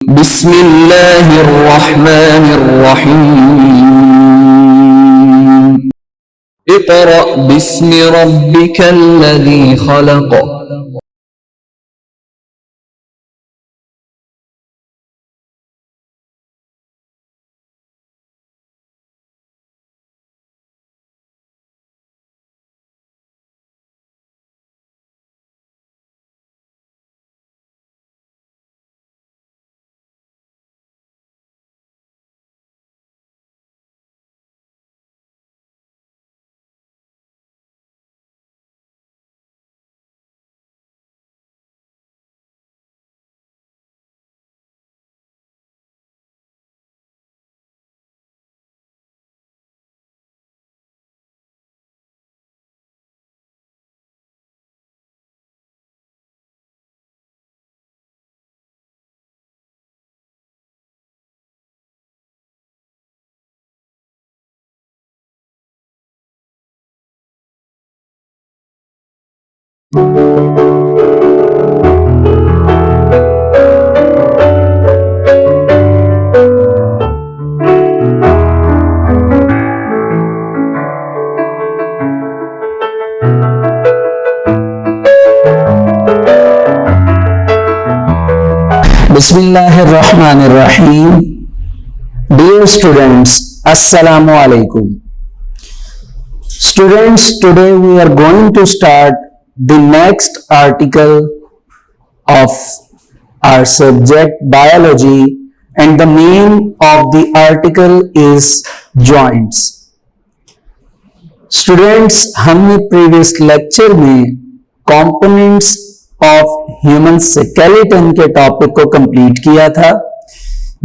बिस्मिल्लाहिर्रहमानिर्रहीम। इक़रा बिस्मि रब्बिकल्लज़ी खलक़। बिस्मिल्लाहिर्रहमानिर्रहीम। Dear students, Assalamu alaikum. Students, today we are going to start the next article of our subject biology, and the name of the article is joints. Students, हमने previous lecture में components of human skeleton के topic को complete किया था,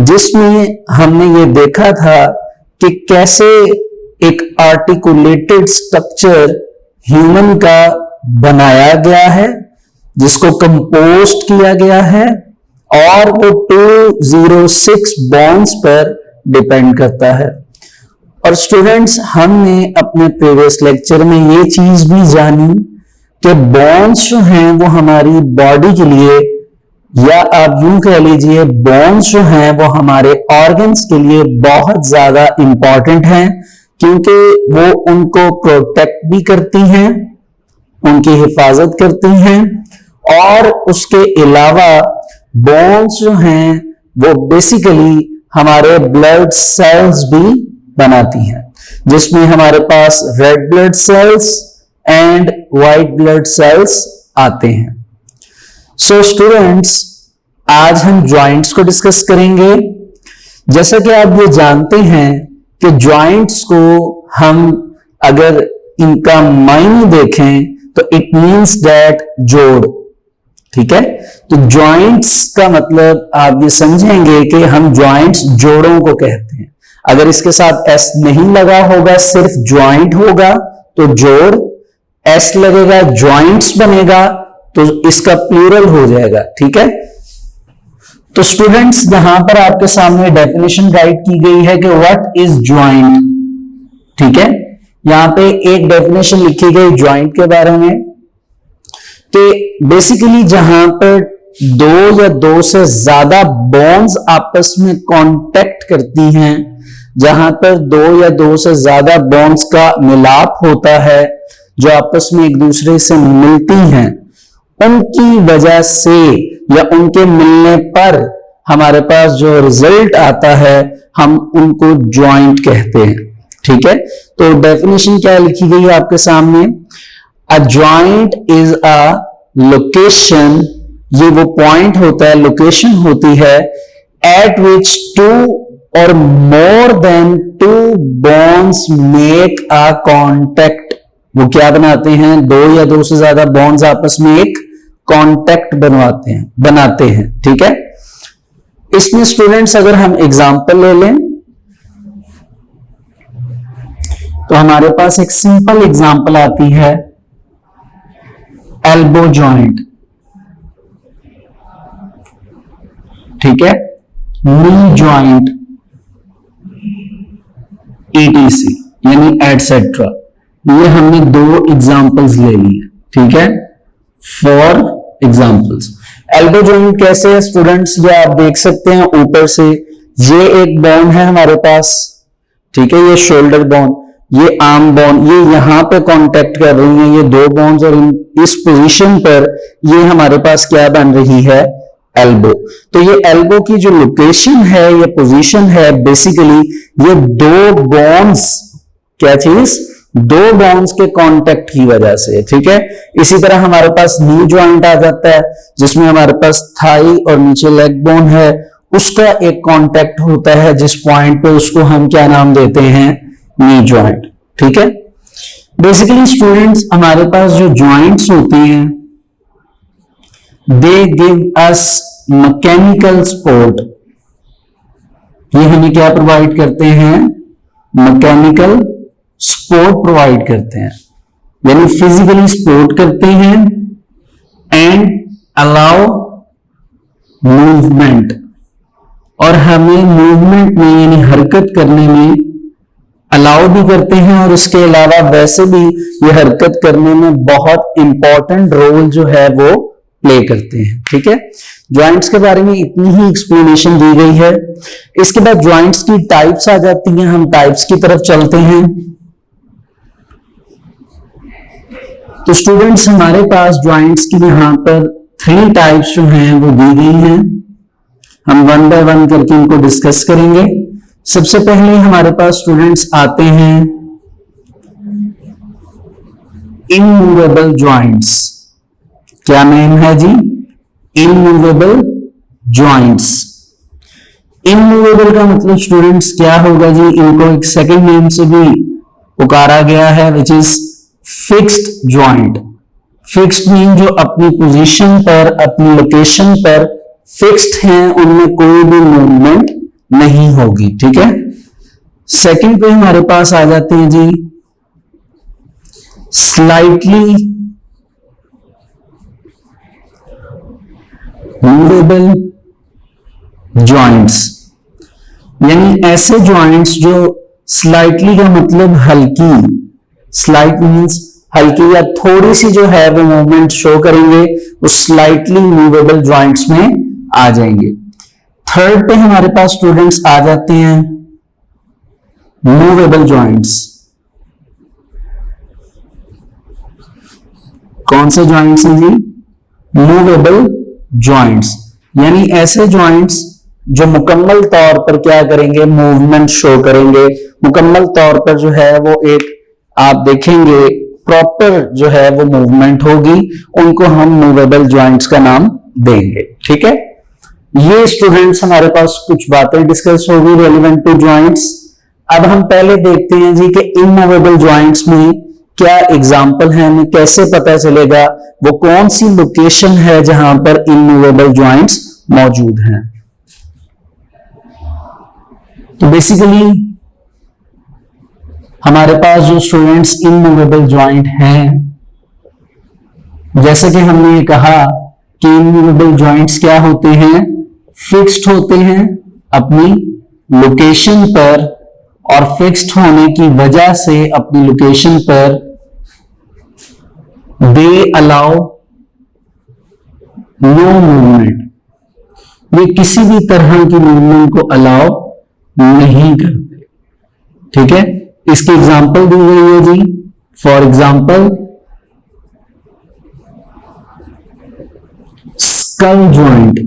जिसमें हमने ये देखा था कि कैसे एक आर्टिकुलेटेड स्ट्रक्चर ह्यूमन का बनाया गया है, जिसको कंपोस्ट किया गया है और वो 206 बॉन्ड्स पर डिपेंड करता है। और स्टूडेंट्स, हमने अपने प्रीवियस लेक्चर में ये चीज भी जानी कि बॉन्ड्स जो हैं वो हमारी बॉडी के लिए, या आप यूं कह लीजिए बॉन्ड्स जो हैं वो हमारे ऑर्गन्स के लिए बहुत ज्यादा इंपॉर्टेंट हैं, क्योंकि वो उनको प्रोटेक्ट भी करती हैं, उनकी हिफाजत करती हैं, और उसके अलावा बॉन्ड्स जो हैं वो बेसिकली हमारे ब्लड सेल्स भी बनाती हैं, जिसमें हमारे पास red blood cells and white blood cells आते हैं। सो स्टूडेंट्स, आज हम जॉइंट्स को डिस्कस करेंगे। जैसा कि आप ये जानते हैं कि जॉइंट्स को हम अगर इनका मायने देखें तो इट मींस दैट जोड़, ठीक है। तो जॉइंट्स का मतलब आप ये समझेंगे कि हम जॉइंट्स जोड़ों को कहते हैं। अगर इसके साथ एस नहीं लगा होगा, सिर्फ जॉइंट होगा तो जोड़, एस लगेगा जॉइंट्स बनेगा तो इसका प्लूरल हो जाएगा, ठीक है। तो स्टूडेंट्स, यहां पर आपके सामने डेफिनेशन राइट की गई है कि व्हाट इज जॉइंट, ठीक है। यहां पे एक डेफिनेशन लिखी गई जॉइंट के बारे में कि बेसिकली जहां पर दो या दो से ज्यादा बॉन्ड्स आपस में कांटेक्ट करती हैं, जहां पर दो या दो से ज्यादा बॉन्ड्स का मिलाप होता है, जो आपस में एक दूसरे से मिलती हैं, उनकी वजह से या उनके मिलने पर हमारे पास जो रिजल्ट आता है हम उनको जॉइंट कहते हैं, ठीक है। तो डेफिनेशन क्या लिखी गई है आपके सामने? A joint is a location, ये वो पॉइंट होता है, लोकेशन होती है eight which two or more than two bonds make a contact. वो क्या बनाते हैं? दो या दो से ज्यादा बॉन्ड्स आपस में एक कांटेक्ट बनाते हैं, ठीक है। इसमें स्टूडेंट्स अगर हम एग्जांपल ले लें तो हमारे पास एक सिंपल एग्जांपल आती है एल्बो जॉइंट, ठीक है, नी जॉइंट, ईटीसी यानी एटसेट्रा। ये हमने दो एग्जांपल्स ले लिए, ठीक है, फॉर एग्जांपल्स। एल्बो जॉइंट कैसे है स्टूडेंट्स, ये आप देख सकते हैं ऊपर से ये एक बोन है हमारे पास, ठीक है, ये शोल्डर बोन, ये आर्म बोन, ये यहां पे कांटेक्ट कर रही है, ये दो बोन्स, और इस पोजीशन पर ये हमारे पास क्या बन रही है, एल्बो। तो ये एल्बो की जो लोकेशन है, ये पोजीशन है, बेसिकली ये दो बोन्स, क्या चीज, दो बोन्स के कांटेक्ट की वजह से, ठीक है। इसी तरह हमारे पास नी जॉइंट आ जाता है, जिसमें हमारे पास थाई और नीचे लेग बोन है, उसका एक कांटेक्ट होता है जिस पॉइंट पे, उसको हम क्या नाम देते हैं, नी जॉइंट, ठीक है। बेसिकली स्टूडेंट्स हमारे पास जो जॉइंट्स होती हैं, they give us mechanical support, ये हमें क्या प्रोवाइड करते हैं, मैकेनिकल सपोर्ट प्रोवाइड करते हैं, यानी फिजिकली सपोर्ट करते हैं, एंड अलाउ मूवमेंट, और हमें मूवमेंट में यानी हरकत करने में अलाउ भी करते हैं, और इसके अलावा वैसे भी ये हरकत करने में बहुत इंपॉर्टेंट रोल जो है वो प्ले करते हैं, ठीक है। जॉइंट्स के बारे में इतनी ही एक्सप्लेनेशन दी गई है। इसके बाद जॉइंट्स की टाइप्स आ जाती हैं, हम टाइप्स की तरफ चलते हैं। तो स्टूडेंट्स हमारे पास जॉइंट्स की यहां पर 3 टाइप्स जो हैं वो दी गई हैं, हम वन बाय वन करके इनको डिस्कस करेंगे। सबसे पहले हमारे पास स्टूडेंट्स आते हैं इमूवेबल जॉइंट्स, क्या नेम है जी, इमूवेबल जॉइंट्स। इमूवेबल का मतलब स्टूडेंट्स क्या होगा जी, इनको एक सेकंड नेम से भी पुकारा गया है, which is fixed joint. Fixed mean जो अपनी पोजीशन पर, अपनी लोकेशन पर फिक्स्ड हैं, उनमें कोई भी मूवमेंट नहीं होगी, ठीक है। सेकंड पे हमारे पास आ जाते हैं जी स्लाइटली मूवेबल जॉइंट्स, यानी ऐसे जॉइंट्स जो स्लाइटली का मतलब हल्की, स्लाइट मींस हल्की या थोड़ी सी जो है वो मूवमेंट शो करेंगे, उस स्लाइटली मूवेबल जॉइंट्स में आ जाएंगे। थर्ड पे हमारे पास स्टूडेंट्स आ जाते हैं मूवेबल जॉइंट्स। कौन से जॉइंट्स हैं जी, मूवेबल जॉइंट्स, यानी ऐसे जॉइंट्स जो मुकम्मल तौर पर क्या करेंगे, मूवमेंट शो करेंगे, मुकम्मल तौर पर जो है वो एक आप देखेंगे प्रॉपर जो है वो मूवमेंट होगी, उनको हम मूवेबल जॉइंट्स का नाम देंगे, ठीक है। ये स्टूडेंट्स हमारे पास कुछ बातें डिस्कस होगी रेलिवेंट टू जॉइंट्स। अब हम पहले देखते हैं जी कि इमूवेबल जॉइंट्स में क्या एग्जाम्पल है, हमें कैसे पता चलेगा वो कौन सी लोकेशन है जहां पर इमूवेबल जॉइंट्स मौजूद हैं। तो बेसिकली हमारे पास जो स्टूडेंट्स इमूवेबल जॉइंट हैं, जैसे कि हमने ये कहा कि इमूवेबल जॉइंट्स क्या होते हैं, फिक्स्ड होते हैं अपनी लोकेशन पर, और फिक्स्ड होने की वजह से अपनी लोकेशन पर दे अलाउ नो मूवमेंट, ये किसी भी तरह की मूवमेंट को अलाउ नहीं करते, ठीक है। इसकी एग्जांपल दी गई है जी, फॉर एग्जांपल स्कल जॉइंट,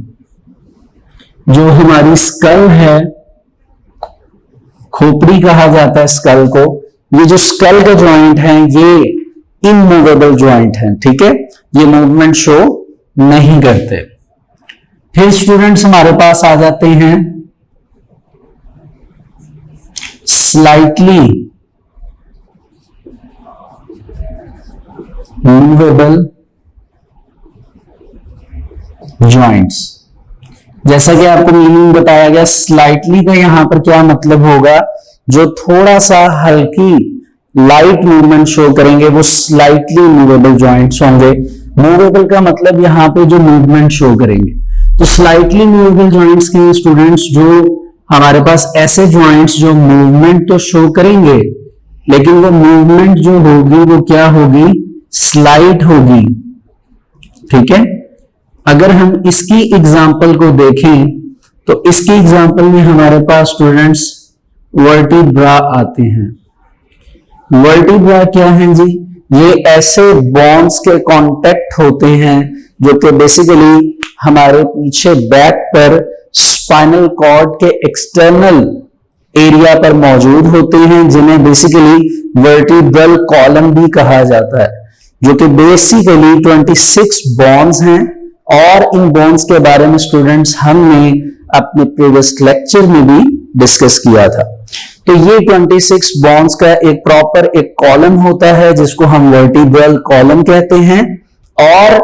जो हमारी स्कल है, खोपड़ी कहा जाता है स्कल को, ये जो स्कल का जॉइंट है ये इमूवेबल जॉइंट है, ठीक है, ये मूवमेंट शो नहीं करते। फिर स्टूडेंट्स हमारे पास आ जाते हैं स्लाइटली मूवेबल जॉइंट्स। जैसा कि आपको मीनिंग बताया गया, स्लाइटली का यहां पर क्या मतलब होगा, जो थोड़ा सा हल्की लाइट मूवमेंट शो करेंगे वो स्लाइटली मूवेबल जॉइंट्स होंगे। मूवेबल का मतलब यहां पे जो मूवमेंट शो करेंगे, तो स्लाइटली मूवेबल जॉइंट्स के स्टूडेंट्स जो हमारे पास ऐसे जॉइंट्स जो मूवमेंट तो शो करेंगे, लेकिन वो मूवमेंट जो होगी वो क्या होगी, स्लाइट होगी, ठीक है। अगर हम इसकी एग्जाम्पल को देखें तो इसकी एग्जाम्पल में हमारे पास स्टूडेंट्स वर्टिब्रा आते हैं। वर्टिब्रा क्या है जी? ये ऐसे बोन्स के कांटेक्ट होते हैं जो कि बेसिकली हमारे पीछे बैक पर स्पाइनल कॉर्ड के एक्सटर्नल एरिया पर मौजूद होते हैं, जिन्हें बेसिकली वर्टिब्रल कॉलम भी कहा जाता है, जो कि बेसिकली 26 बोन्स हैं। और इन बोन्स के बारे में स्टूडेंट्स हमने अपने प्रीवियस लेक्चर में भी डिस्कस किया था। तो ये 26 बोन्स का एक प्रॉपर एक कॉलम होता है जिसको हम वर्टिब्रल कॉलम कहते हैं। और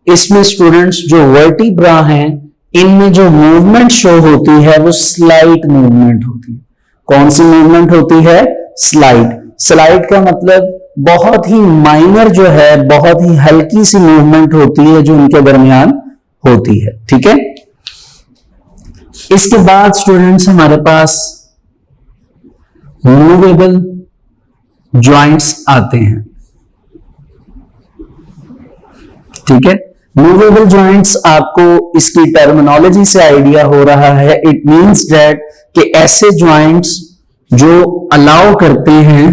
इसमें स्टूडेंट्स जो वर्टिब्रा हैं, इनमें जो मूवमेंट शो होती है वो स्लाइड मूवमेंट होती है। कौन सी मूवमेंट होती है? स्लाइड। स्लाइड का मतलब बहुत ही माइनर जो है, बहुत ही हल्की सी मूवमेंट होती है जो इनके दरमियान होती है। ठीक है। इसके बाद स्टूडेंट्स हमारे पास मूवेबल जॉइंट्स आते हैं। ठीक है। मूवेबल जॉइंट्स आपको इसकी टर्मिनोलॉजी से आइडिया हो रहा है। इट मींस दैट कि ऐसे जॉइंट्स जो अलाउ करते हैं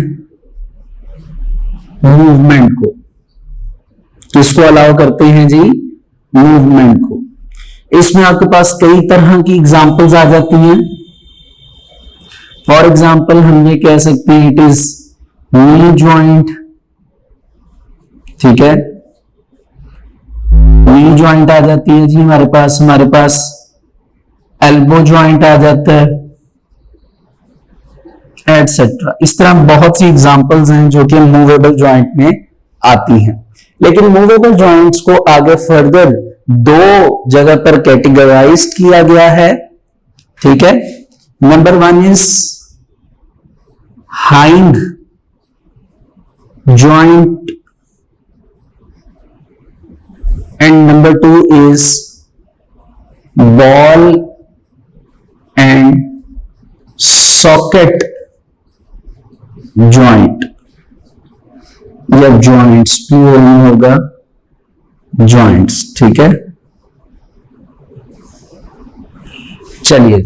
मूवमेंट को। किसको अलाउ करते हैं जी? मूवमेंट को। इसमें आपके पास कई तरह की एग्जांपल्स आ जाती हैं। फॉर एग्जांपल हम ये कह सकते हैं इट इज नी जॉइंट। ठीक है। नी जॉइंट आ जाती है जी हमारे पास एल्बो जॉइंट आ जाता है, एटसेट्रा। इस तरह बहुत सी एग्जांपल्स हैं जो कि मूवेबल जॉइंट में आती हैं। लेकिन मूवेबल जॉइंट्स को आगे फर्दर दो जगह पर कैटेगराइज किया गया है। ठीक है। Number 1 is hinge joint and number 2 is ball and socket joint, या जॉइंट्स प्लूरल नहीं होगा, जॉइंट्स। ठीक है। चलिए,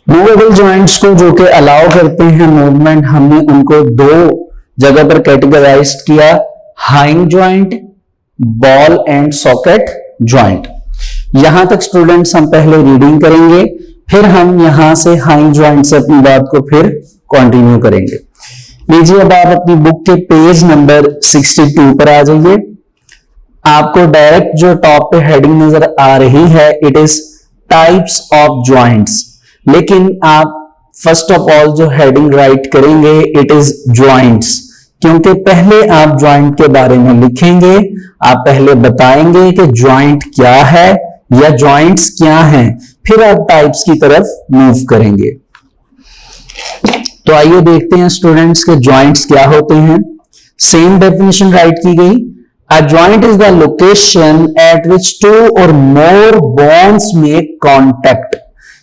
मूवेबल जॉइंट्स को जो कि अलाउ करते हैं मूवमेंट, हमने उनको दो जगह पर कैटेगराइज किया, hinge joint, ball and socket joint. यहां तक स्टूडेंट्स हम पहले रीडिंग करेंगे, फिर हम यहां से हाइंग जॉइंट से अपनी बात को फिर कंटिन्यू करेंगे। लीजिए, अब आप अपनी बुक के पेज नंबर 62 पर आ जाइए। आपको डायरेक्ट जो टॉप पे हेडिंग नजर आ रही है, it is types of joints. लेकिन आप फर्स्ट ऑफ ऑल जो हेडिंग राइट करेंगे, इट इज जॉइंट्स, क्योंकि पहले आप जॉइंट के बारे में लिखेंगे। आप पहले बताएंगे कि जॉइंट क्या है या जॉइंट्स क्या हैं, फिर आप टाइप्स की तरफ मूव करेंगे। तो आइए देखते हैं स्टूडेंट्स के जॉइंट्स क्या होते हैं। सेम डेफिनेशन राइट की गई। A joint is the location eight विच 2 और मोर बोन्स मेक कांटेक्ट।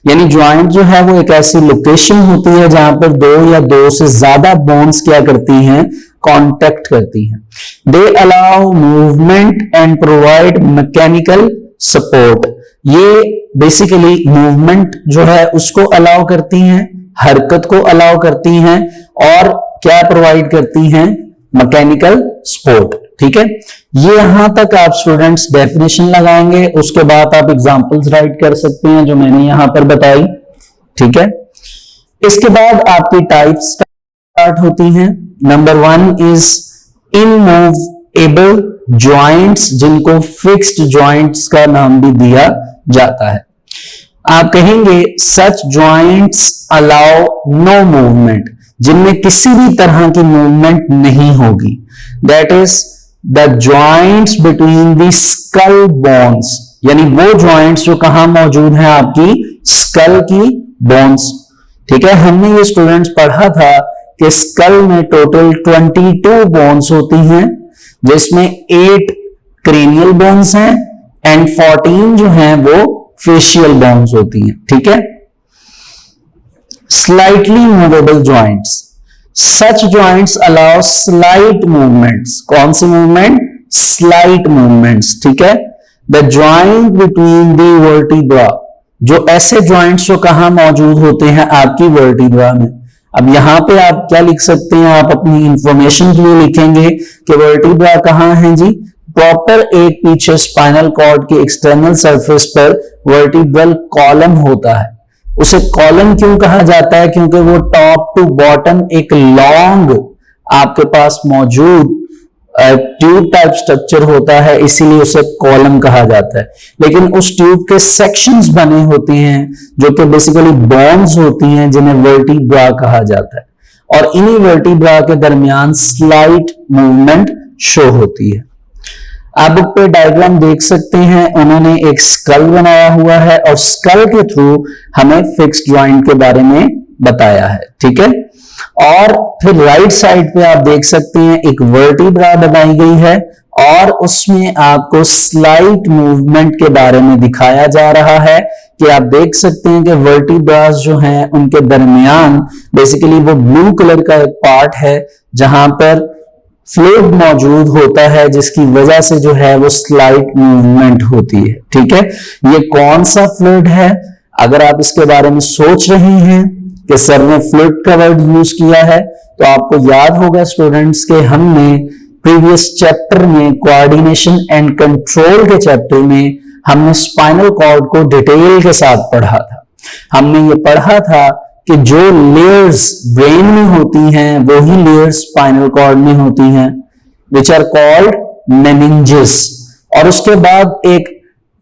यानी जॉइंट जो है वो एक ऐसी लोकेशन होती है जहां पर दो या दो से ज्यादा बोन्स क्या करती हैं? कांटेक्ट करती हैं। They allow movement and provide mechanical support. ये बेसिकली मूवमेंट जो है उसको अलाउ करती हैं, हरकत को अलाउ करती हैं, और क्या प्रोवाइड करती हैं? Mechanical support. ठीक है। ये यहां तक आप स्टूडेंट्स डेफिनेशन लगाएंगे, उसके बाद आप एग्जांपल्स राइट कर सकते हैं जो मैंने यहां पर बताई। ठीक है। इसके बाद आपकी टाइप्स स्टार्ट होती हैं। नंबर 1 इज इमूवेबल जॉइंट्स, जिनको फिक्स्ड जॉइंट्स का नाम भी दिया जाता है। आप कहेंगे सच जॉइंट्स अलाउ नो मूवमेंट, जिनमें किसी भी तरह की मूवमेंट नहीं होगी। That is the joints between the skull bones, यानी वो जॉइंट्स जो कहां मौजूद हैं? आपकी स्कल की बोन्स। ठीक है। हमने ये स्टूडेंट्स पढ़ा था कि स्कल में टोटल 22 बोन्स होती हैं, जिसमें 8 क्रेनियल बोन्स हैं एंड 14 जो हैं वो फेशियल बोन्स होती हैं। ठीक है। स्लाइटली मूवेबल जॉइंट्स, सच जॉइंट्स अलाउ स्लाइट मूवमेंट्स। कौन सी मूवमेंट? Slight movements. ठीक है। The joint between the vertebra, जो ऐसे जॉइंट्स जो कहां मौजूद होते हैं आपकी वर्टिब्रा में। अब यहां पे आप क्या लिख सकते हैं, आप अपनी इंफॉर्मेशन के लिए लिखेंगे कि वर्टिब्रा कहां है जी, प्रॉपर एक पीछे स्पाइनल कॉर्ड के एक्सटर्नल सरफेस पर वर्टिब्रल कॉलम होता है। उसे कॉलम क्यों कहा जाता है, क्योंकि वो टॉप टू बॉटम एक लॉन्ग आपके पास मौजूद ट्यूब टाइप स्ट्रक्चर होता है, इसीलिए उसे कॉलम कहा जाता है। लेकिन उस ट्यूब के सेक्शंस बने होते हैं जो कि बेसिकली बोन्स होती हैं, जिन्हें वर्टिब्रा कहा जाता है, और इन्हीं वर्टिब्रा के दरमियान स्लाइट मूवमेंट शो होती है। आप बुक पे डायग्राम देख सकते हैं, उन्होंने एक स्कल बनाया हुआ है और स्कल के थ्रू हमें फिक्स्ड जॉइंट के बारे में बताया है, ठीक है। और फिर राइट साइड पे आप देख सकते हैं एक वर्टिब्रा बनाई गई है और उसमें आपको स्लाइट मूवमेंट के बारे में दिखाया जा रहा है कि आप देख सकते हैं कि वर्टिब्रास जो हैं उनके दरमियान बेसिकली वो ब्लू कलर का एक पार्ट है जहां पर फ्लूइड मौजूद होता है, जिसकी वजह से जो है वो स्लाइट मूवमेंट होती है, ठीक है। ये कौन सा फ्लूइड है, अगर आप इसके बारे में सोच रहे हैं कि सर ने फ्लूइड का वर्ड यूज किया है, तो आपको याद होगा स्टूडेंट्स के हमने प्रीवियस चैप्टर में कोऑर्डिनेशन एंड कंट्रोल के चैप्टर में हमने स्पाइनल कॉर्ड को डिटेल के साथ पढ़ा था। हमने ये पढ़ा था कि जो लेयर्स ब्रेन में होती हैं वही लेयर्स स्पाइनल कॉर्ड में होती हैं, विच आर कॉल्ड मेनिंजेस, और उसके बाद एक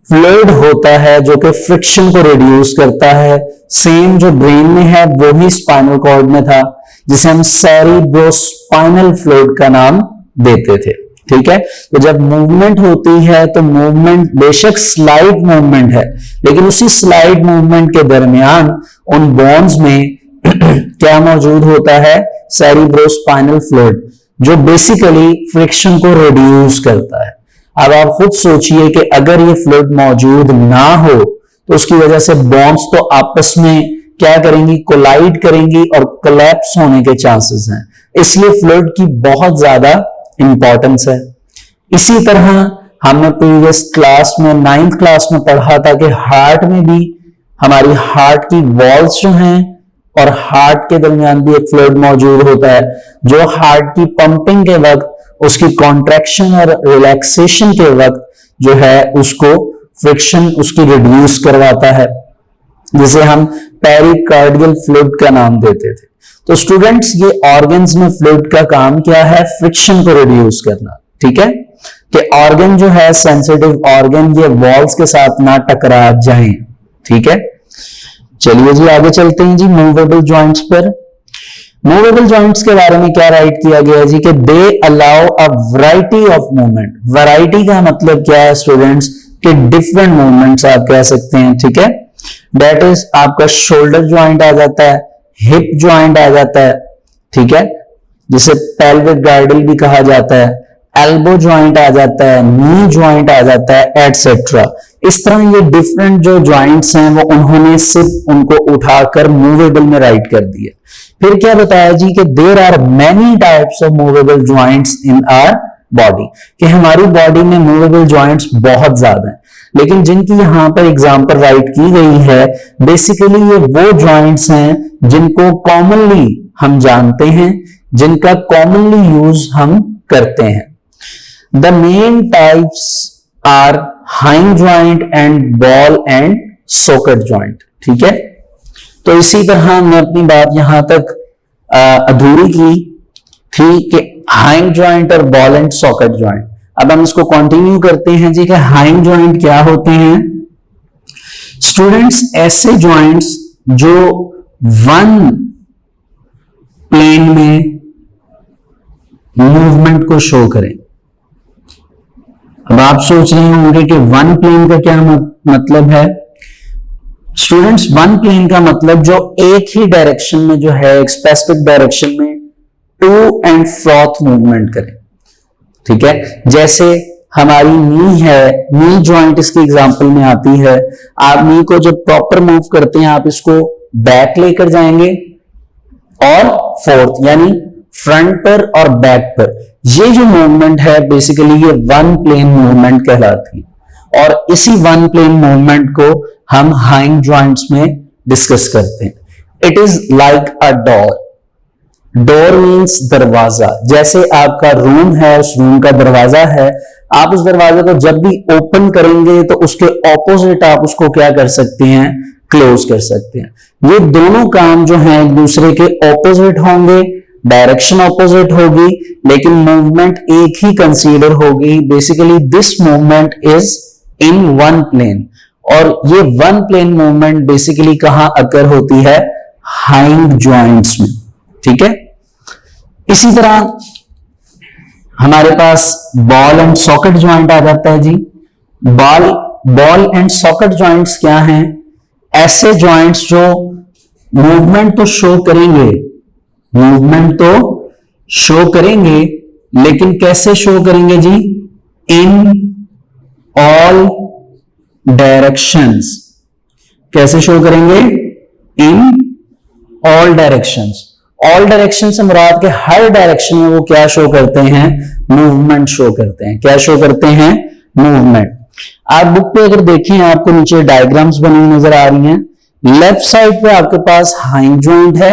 फ्लूइड होता है जो कि फ्रिक्शन को रिड्यूस करता है। सेम जो ब्रेन में है वो ही स्पाइनल कॉर्ड में था, जिसे हम सेरिब्रोस्पाइनल फ्लूइड का नाम देते थे, ठीक है। तो जब मूवमेंट होती है तो मूवमेंट बेशक स्लाइड मूवमेंट है, लेकिन उसी स्लाइड मूवमेंट के दरमियान उन बोन्स में क्या मौजूद होता है, सेरिब्रोस्पाइनल फ्लूइड, जो बेसिकली फ्रिक्शन को रिड्यूस करता है। अब आप खुद सोचिए कि अगर ये फ्लूइड मौजूद ना हो तो उसकी वजह से बोन्स तो आपस में क्या करेंगी, कोलाइड करेंगी और कोलैप्स होने के चांसेस हैं। इसलिए फ्लूइड की बहुत ज्यादा इंपॉर्टेंस है। इसी तरह हमने प्रीवियस क्लास में 9th क्लास में पढ़ा था कि हार्ट में भी हमारी हार्ट की वॉल्स जो हैं और हार्ट के दरमियान भी एक फ्लूइड मौजूद होता है, जो हार्ट की पंपिंग के वक्त, उसकी कॉन्ट्रैक्शन और रिलैक्सेशन के वक्त जो है उसको फ्रिक्शन उसकी रिड्यूस करवाता है, जिसे हम पेरिकार्डियल फ्लूइड का नाम देते थे। तो स्टूडेंट्स ये ऑर्गन्स में फ्लूइड का काम क्या है, फ्रिक्शन को रिड्यूस करना, ठीक है, कि ऑर्गन जो है सेंसिटिव ऑर्गन ये वॉल्स के साथ ना टकरा जाएं, ठीक है। चलिए जी आगे चलते हैं जी मूवेबल जॉइंट्स पर। मूवेबल जॉइंट्स के बारे में क्या राइट किया गया है जी, कि they allow a variety of movement. Variety का मतलब क्या है स्टूडेंट्स, कि डिफरेंट मूवमेंट्स आप कह सकते हैं, ठीक है। दैट इज आपका शोल्डर ज्वाइंट आ जाता है, हिप ज्वाइंट आ जाता है, ठीक है, जिसे पेल्विक गार्डल भी कहा जाता है, एल्बो ज्वाइंट आ जाता है, नी ज्वाइंट आ जाता है, एटसेट्रा। इस तरह ये डिफरेंट जो ज्वाइंट्स हैं वो उन्होंने सिर्फ उनको उठाकर मूवेबल में राइट कर दिया। फिर क्या बताया जी कि there are many types of movable joints in our body, कि हमारी बॉडी में मूवेबल ज्वाइंट्स बहुत ज्यादा हैं, लेकिन जिनकी यहां पर एग्जांपल राइट की गई है बेसिकली ये वो ज्वाइंट्स हैं जिनको कॉमनली हम जानते हैं, जिनका कॉमनली यूज हम करते हैं। The main types are hinge joint and ball and socket joint, ठीक है। तो इसी तरह हमने अपनी बात यहां तक अधूरी की थी कि हाइंड ज्वाइंट और बॉल एंड सॉकेट ज्वाइंट। अब हम इसको कंटिन्यू करते हैं जी कि हाइंड ज्वाइंट क्या होते हैं। स्टूडेंट्स ऐसे ज्वाइंट्स जो वन प्लेन में मूवमेंट को शो करें। अब आप सोच रहे होंगे कि वन प्लेन का क्या मतलब है। स्टूडेंट्स वन प्लेन का मतलब जो एक ही डायरेक्शन में जो है, एक स्पेसिफिक डायरेक्शन में टू एंड फ्रॉथ मूवमेंट करें, ठीक है। जैसे हमारी नी है, नी ज्वाइंट इसकी एग्जांपल में आती है। आप नी को जब प्रॉपर मूव करते हैं आप इसको बैक लेकर जाएंगे और फोर्थ, यानी फ्रंट पर और बैक पर। ये जो मूवमेंट है बेसिकली ये वन प्लेन मूवमेंट कहलाती है। और इसी वन प्लेन मूवमेंट को हम हाइंड जॉइंट्स में डिस्कस करते हैं। It is like a door. Door means दरवाजा। जैसे आपका रूम है, उस रूम का दरवाजा है, आप उस दरवाजे को जब भी ओपन करेंगे तो उसके ऑपोजिट आप उसको क्या कर सकते हैं, क्लोज कर सकते हैं। ये दोनों काम जो हैं एक दूसरे के ऑपोजिट होंगे, डायरेक्शन ऑपोजिट होगी, लेकिन मूवमेंट एक ही कंसीडर होगी। Basically this movement is in one plane, और ये वन प्लेन मूवमेंट बेसिकली कहां अकर होती है, हाइंड जॉइंट्स में। ठीक है, इसी तरह हमारे पास बॉल एंड सॉकेट जॉइंट आ जाता है जी। बॉल एंड सॉकेट जॉइंट्स क्या हैं? ऐसे जॉइंट्स जो मूवमेंट तो शो करेंगे, मूवमेंट तो शो करेंगे, लेकिन कैसे शो करेंगे जी? In all directions. कैसे शो करेंगे? In all directions. All direction से मुराद के हर डायरेक्शन में वो क्या शो करते हैं? मूवमेंट शो करते हैं। क्या शो करते हैं? मूवमेंट। आप बुक पे अगर देखें, आपको नीचे डायग्राम्स बनी नजर आ रही हैं। लेफ्ट साइड पे आपके पास हाइंड जॉइंट है,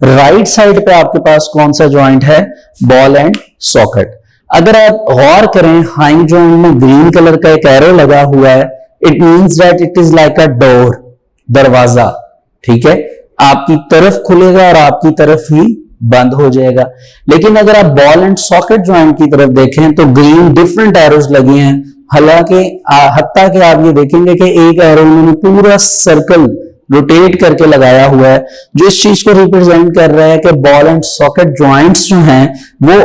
राइट साइड पे आपके पास कौन सा जॉइंट है? Ball and socket. अगर आप गौर करें, हाइंड जॉइंट में ग्रीन कलर का एक एरो लगा हुआ है, it means that it is like a door, दरवाजा। ठीक है, आपकी तरफ खुलेगा और आपकी तरफ ही बंद हो जाएगा। लेकिन अगर आप बॉल एंड सॉकेट जॉइंट की तरफ देखें तो ग्रीन डिफरेंट एरोज लगे हैं। हालांकि हत्ता कि आप ये देखेंगे कि एक एरो उन्होंने पूरा सर्कल रोटेट करके लगाया हुआ है, जो इस चीज को रिप्रेजेंट कर रहा है कि बॉल एंड सॉकेट जॉइंट्स जो हैं वो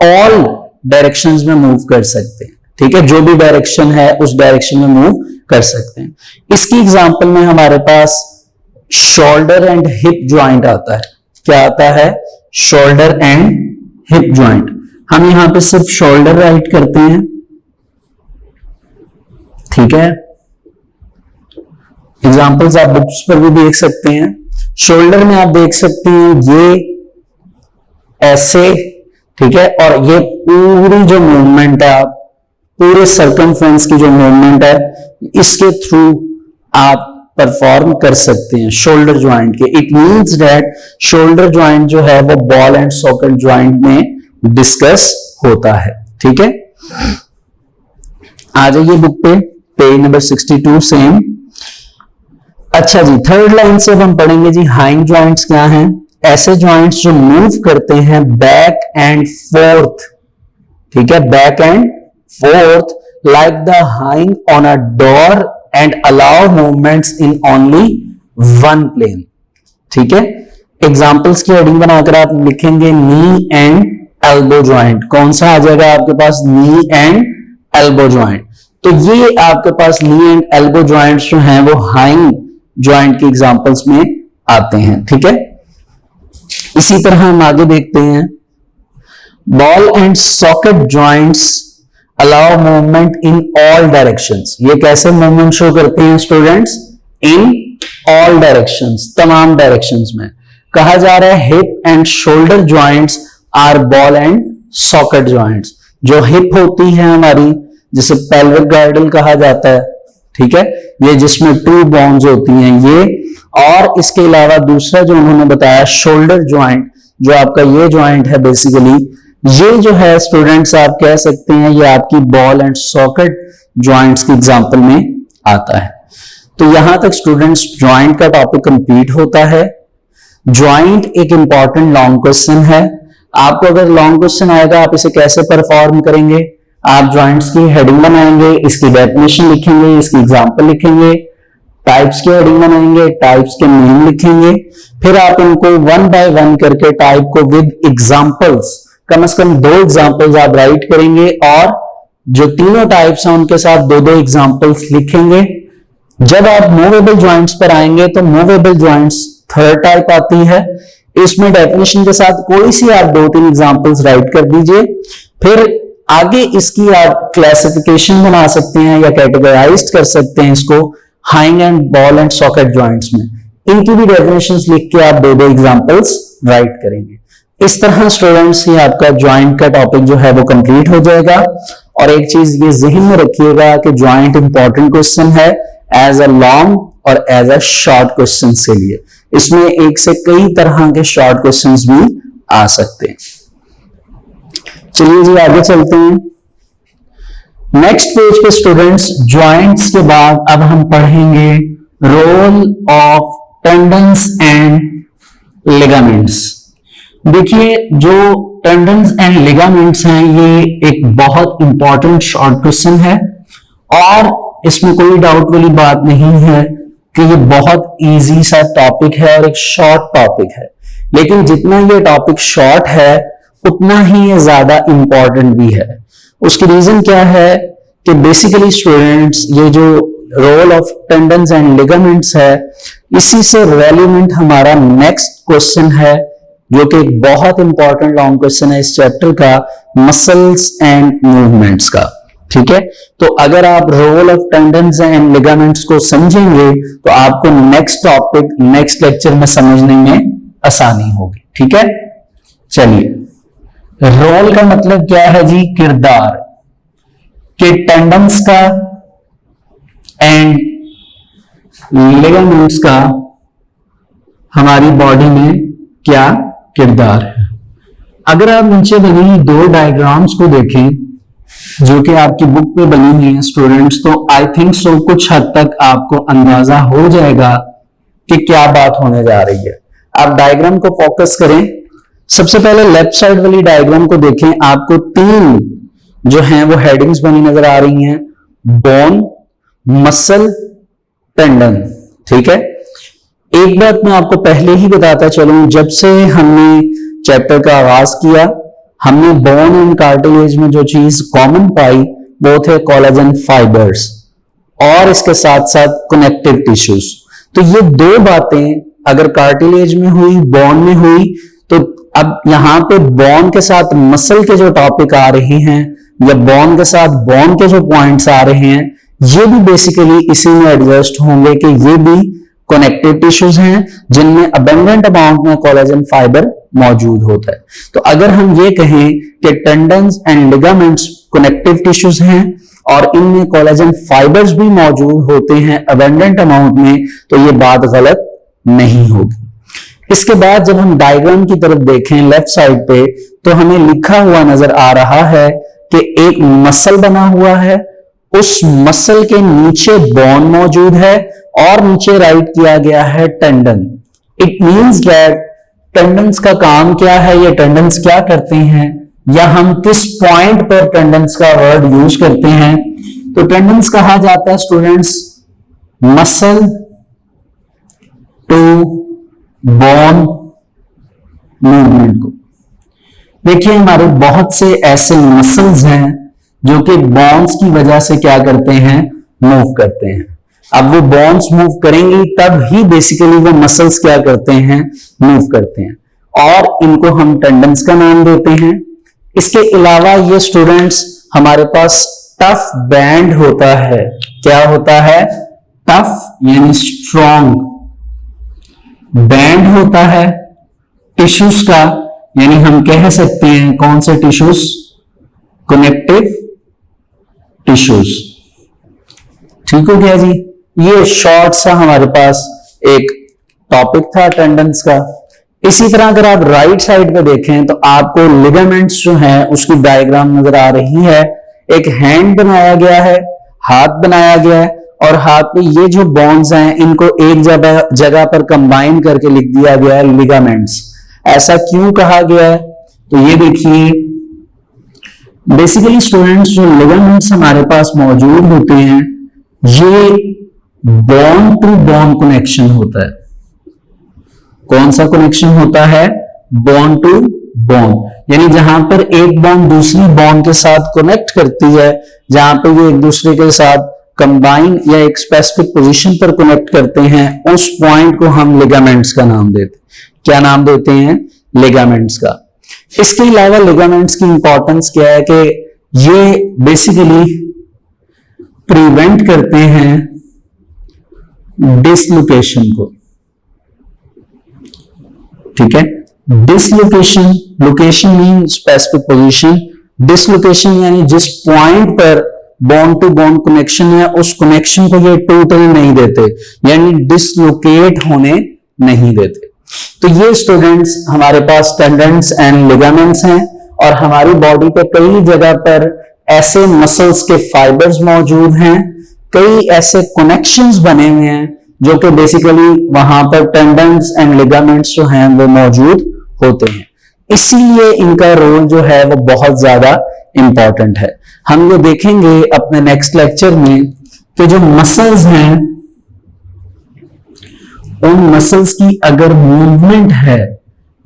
ऑल डायरेक्शंस में मूव कर सकते हैं। ठीक है, जो भी डायरेक्शन है उस डायरेक्शन में मूव कर सकते हैं। इसकी एग्जांपल में हमारे पास शोल्डर एंड हिप जॉइंट आता है। क्या आता है? Shoulder and hip joint. हम यहां पे सिर्फ शोल्डर राइट करते हैं। ठीक है, एग्जांपल्स आप बुक्स पर भी देख सकते हैं। शोल्डर में आप देख सकते हैं ये ऐसे, ठीक है, और ये पूरी जो मूवमेंट है, पूरे सर्कमफ्रेंस की जो मूवमेंट है, इसके थ्रू आप परफॉर्म कर सकते हैं शोल्डर जॉइंट के। It means that shoulder joint जो है वो बॉल एंड सॉकेट जॉइंट में डिस्कस होता है। ठीक है, आ जाइए बुक पे, पेज नंबर 62 सेम। अच्छा जी, थर्ड लाइन से अब हम पढ़ेंगे जी हाइंड जॉइंट्स क्या हैं। ऐसे जॉइंट्स जो मूव करते हैं बैक एंड फोर्थ। ठीक है, back and fourth like the hind on a door and allow movements in only one plane। ठीक है, एग्जांपल्स की हेडिंग बनाकर आप लिखेंगे नी एंड एल्बो जॉइंट। कौन सा आ जाएगा आपके पास? नी एंड एल्बो जॉइंट। तो ये आपके पास नी एंड एल्बो जॉइंट्स जो हैं वो हाइंड जॉइंट की एग्जांपल्स में आते हैं। ठीक है, इसी तरह हम आगे देखते हैं। Ball and socket joints allow movement in all directions. ये कैसे मूवमेंट शो करते हैं स्टूडेंट्स? इन ऑल डायरेक्शंस, तमाम डायरेक्शंस में। कहा जा रहा है hip and shoulder joints are ball and socket joints. जो हिप होती है हमारी, जिसे पेल्विक गार्डल कहा जाता है, ठीक है, ये जिसमें टू बोन्स होती हैं ये, और इसके अलावा दूसरा जो उन्होंने बताया शोल्डर जॉइंट, जो आपका ये जॉइंट है बेसिकली, ये जो है स्टूडेंट्स आप कह सकते हैं ये आपकी बॉल एंड सॉकेट जॉइंट्स की एग्जांपल में आता है। तो यहां तक स्टूडेंट्स जॉइंट का टॉपिक कंप्लीट होता है। जॉइंट एक इंपॉर्टेंट लॉन्ग क्वेश्चन है। आपको अगर लॉन्ग क्वेश्चन आएगा आप इसे कैसे परफॉर्म करेंगे? आप जॉइंट्स की हेडिंग बनाएंगे, इसकी डेफिनेशन लिखेंगे, इसकी एग्जांपल लिखेंगे, टाइप्स की हेडिंग बनाएंगे, टाइप्स के नेम लिखेंगे, फिर आप इनको वन बाय वन करके टाइप को विद एग्जांपल्स, कम से कम 2 एग्जांपल्स आप राइट करेंगे, और जो तीनों टाइप्स हैं उनके साथ 2-2 एग्जांपल्स लिखेंगे। जब आप मूवेबल जॉइंट्स पर आएंगे तो मूवेबल जॉइंट्स थर्ड टाइप आती है। इसमें डेफिनेशन के साथ कोई सी आप 2-3 एग्जांपल्स राइट कर दीजिए, फिर आगे इसकी आप क्लासिफिकेशन बना सकते हैं या कैटेगराइज कर सकते हैं इसको hind and ball and socket joints में। इनकी भी डेफिनेशंस लिख के आप 2-2 एग्जांपल्स राइट करेंगे। इस तरह स्टूडेंट्स ये आपका जॉइंट का टॉपिक जो है वो कंप्लीट हो जाएगा। और एक चीज ये जहन में रखिएगा कि ज्वाइंट इंपॉर्टेंट क्वेश्चन है एज अ लॉन्ग और एज अ शॉर्ट क्वेश्चन के लिए। इसमें एक से कई तरह के शॉर्ट क्वेश्चंस भी आ सकते हैं। चलिए जी आगे चलते हैं। नेक्स्ट पेज पे स्टूडेंट्स ज्वाइंट्स के बाद अब हम पढ़ेंगे role of tendons and ligaments. देखिए जो टेंडन्स एंड लिगामेंट्स हैं ये एक बहुत इंपॉर्टेंट शॉर्ट क्वेश्चन है और इसमें कोई डाउट वाली बात नहीं है कि ये बहुत इजी सा टॉपिक है और एक शॉर्ट टॉपिक है, लेकिन जितना ये टॉपिक शॉर्ट है उतना ही ये ज्यादा इंपॉर्टेंट भी है। उसकी रीजन क्या है कि बेसिकली स्टूडेंट्स ये जो role of tendons and ligaments है इसी से रेलिवेंट हमारा नेक्स्ट क्वेश्चन है जो कि एक बहुत इंपॉर्टेंट लॉन्ग क्वेश्चन है इस चैप्टर का, मसल्स एंड मूवमेंट्स का। ठीक है, तो अगर आप role of tendons and ligaments को समझेंगे तो आपको नेक्स्ट टॉपिक नेक्स्ट लेक्चर में समझने में आसानी होगी। ठीक है, चलिए रोल का मतलब क्या है जी? किरदार के टेंडन्स का एंड लिगामेंट्स का हमारी बॉडी में क्या किरदार है। अगर आप नीचे बनी दो डायग्राम्स को देखें जो कि आपकी बुक में बनी हुई है स्टूडेंट्स, तो आई थिंक सो कुछ हद तक आपको अंदाजा हो जाएगा कि क्या बात होने जा रही है। आप डायग्राम को फोकस करें। सबसे पहले लेफ्ट साइड वाली डायग्राम को देखें, आपको तीन जो हैं वो हेडिंग्स बनी नजर आ रही हैं, बोन, मसल, टेंडन। ठीक है, एक बात मैं आपको पहले ही बताता चलूं, जब से हमने चैप्टर का आगाज किया हमने बोन एंड कार्टिलेज में जो चीज कॉमन पाई वो थे कोलेजन फाइबर्स और इसके साथ साथ कनेक्टिव टिश्यूज। तो ये दो बातें अगर कार्टिलेज में हुई, बोन में हुई, तो अब यहां पे बोन के साथ मसल के जो टॉपिक आ रहे हैं या बोन के साथ बोन के जो पॉइंट्स आ रहे हैं ये भी बेसिकली इसी में एडजस्ट होंगे कि ये भी कनेक्टिव टिश्यूज हैं जिनमें अबंडेंट अमाउंट में कोलेजन फाइबर मौजूद होता है। तो अगर हम ये कहें कि tendons and ligaments connective tissues हैं और इनमें कोलेजन फाइबर्स भी मौजूद होते हैं अबंडेंट अमाउंट में, तो ये बात गलत नहीं होगी। इसके बाद जब हम डायग्राम की तरफ देखें लेफ्ट साइड पे, तो हमें लिखा हुआ नजर आ रहा है कि एक मसल बना हुआ है, उस मसल के नीचे बोन मौजूद है और नीचे राइट किया गया है tendon. It means that tendons का काम क्या है, ये टेंडन्स क्या करते हैं या हम किस पॉइंट पर टेंडन्स का वर्ड यूज करते हैं। तो टेंडन्स कहा जाता है students muscle to bone movement को। देखिए हमारे बहुत से ऐसे मसल्स हैं जो कि बोन्स की वजह से क्या करते हैं, मूव करते हैं। अब वो बोन्स मूव करेंगी तब ही बेसिकली वो मसल्स क्या करते हैं, मूव करते हैं और इनको हम टेंडन्स का नाम देते हैं। इसके अलावा ये स्टूडेंट्स हमारे पास टफ बैंड होता है। क्या होता है? टफ यानी स्ट्रॉन्ग बैंड होता है टिश्यूज का, यानी हम कह सकते हैं कौन से टिश्यूज, कनेक्टिव टिश्यूज। ठीक हो गया जी, ये शॉर्ट सा हमारे पास एक टॉपिक था टेंडन्स का। इसी तरह अगर आप राइट साइड पे देखें तो आपको लिगामेंट्स जो हैं उसकी डायग्राम नजर आ रही है। एक हैंड बनाया गया है, हाथ बनाया गया है और हाथ में ये जो बोन्स हैं इनको एक जगह पर कंबाइन करके लिख दिया गया है लिगामेंट्स। ऐसा क्यों कहा गया है? तो ये देखिए बेसिकली स्टूडेंट्स जो लिगामेंट्स हमारे पास मौजूद होते हैं ये बोन टू बोन कनेक्शन होता है। कौन सा कनेक्शन होता है? बोन टू बोन, यानी जहां पर एक बोन दूसरी बोन के साथ कनेक्ट करती है, जहां पर ये एक दूसरे के साथ कंबाइन या एक स्पेसिफिक पोजीशन पर कनेक्ट करते हैं, उस पॉइंट को हम लिगामेंट्स का नाम देते हैं। क्या नाम देते हैं? लिगामेंट्स का। इसके अलावा लिगामेंट्स की इंपॉर्टेंस क्या है कि ये बेसिकली प्रिवेंट करते हैं डिसलोकेशन को। ठीक है, dislocation, location mean specific position, dislocation यानी जिस पॉइंट पर बोन टू बोन कनेक्शन है उस कनेक्शन को ये टोटली नहीं देते, यानी डिसलोकेट होने नहीं देते। तो ये स्टूडेंट्स हमारे पास टेंडन्स एंड लिगामेंट्स हैं, और हमारी बॉडी पे कई जगह पर ऐसे मसल्स के फाइबर्स मौजूद हैं, कई ऐसे कनेक्शंस बने हुए हैं जो कि बेसिकली वहां पर टेंडन्स एंड लिगामेंट्स जो हैं वो मौजूद होते हैं। इसलिए इनका रोल जो है वो बहुत ज्यादा इंपॉर्टेंट है। हम ये देखेंगे अपने नेक्स्ट लेक्चर में कि जो मसल्स हैं उन मसल्स की अगर मूवमेंट है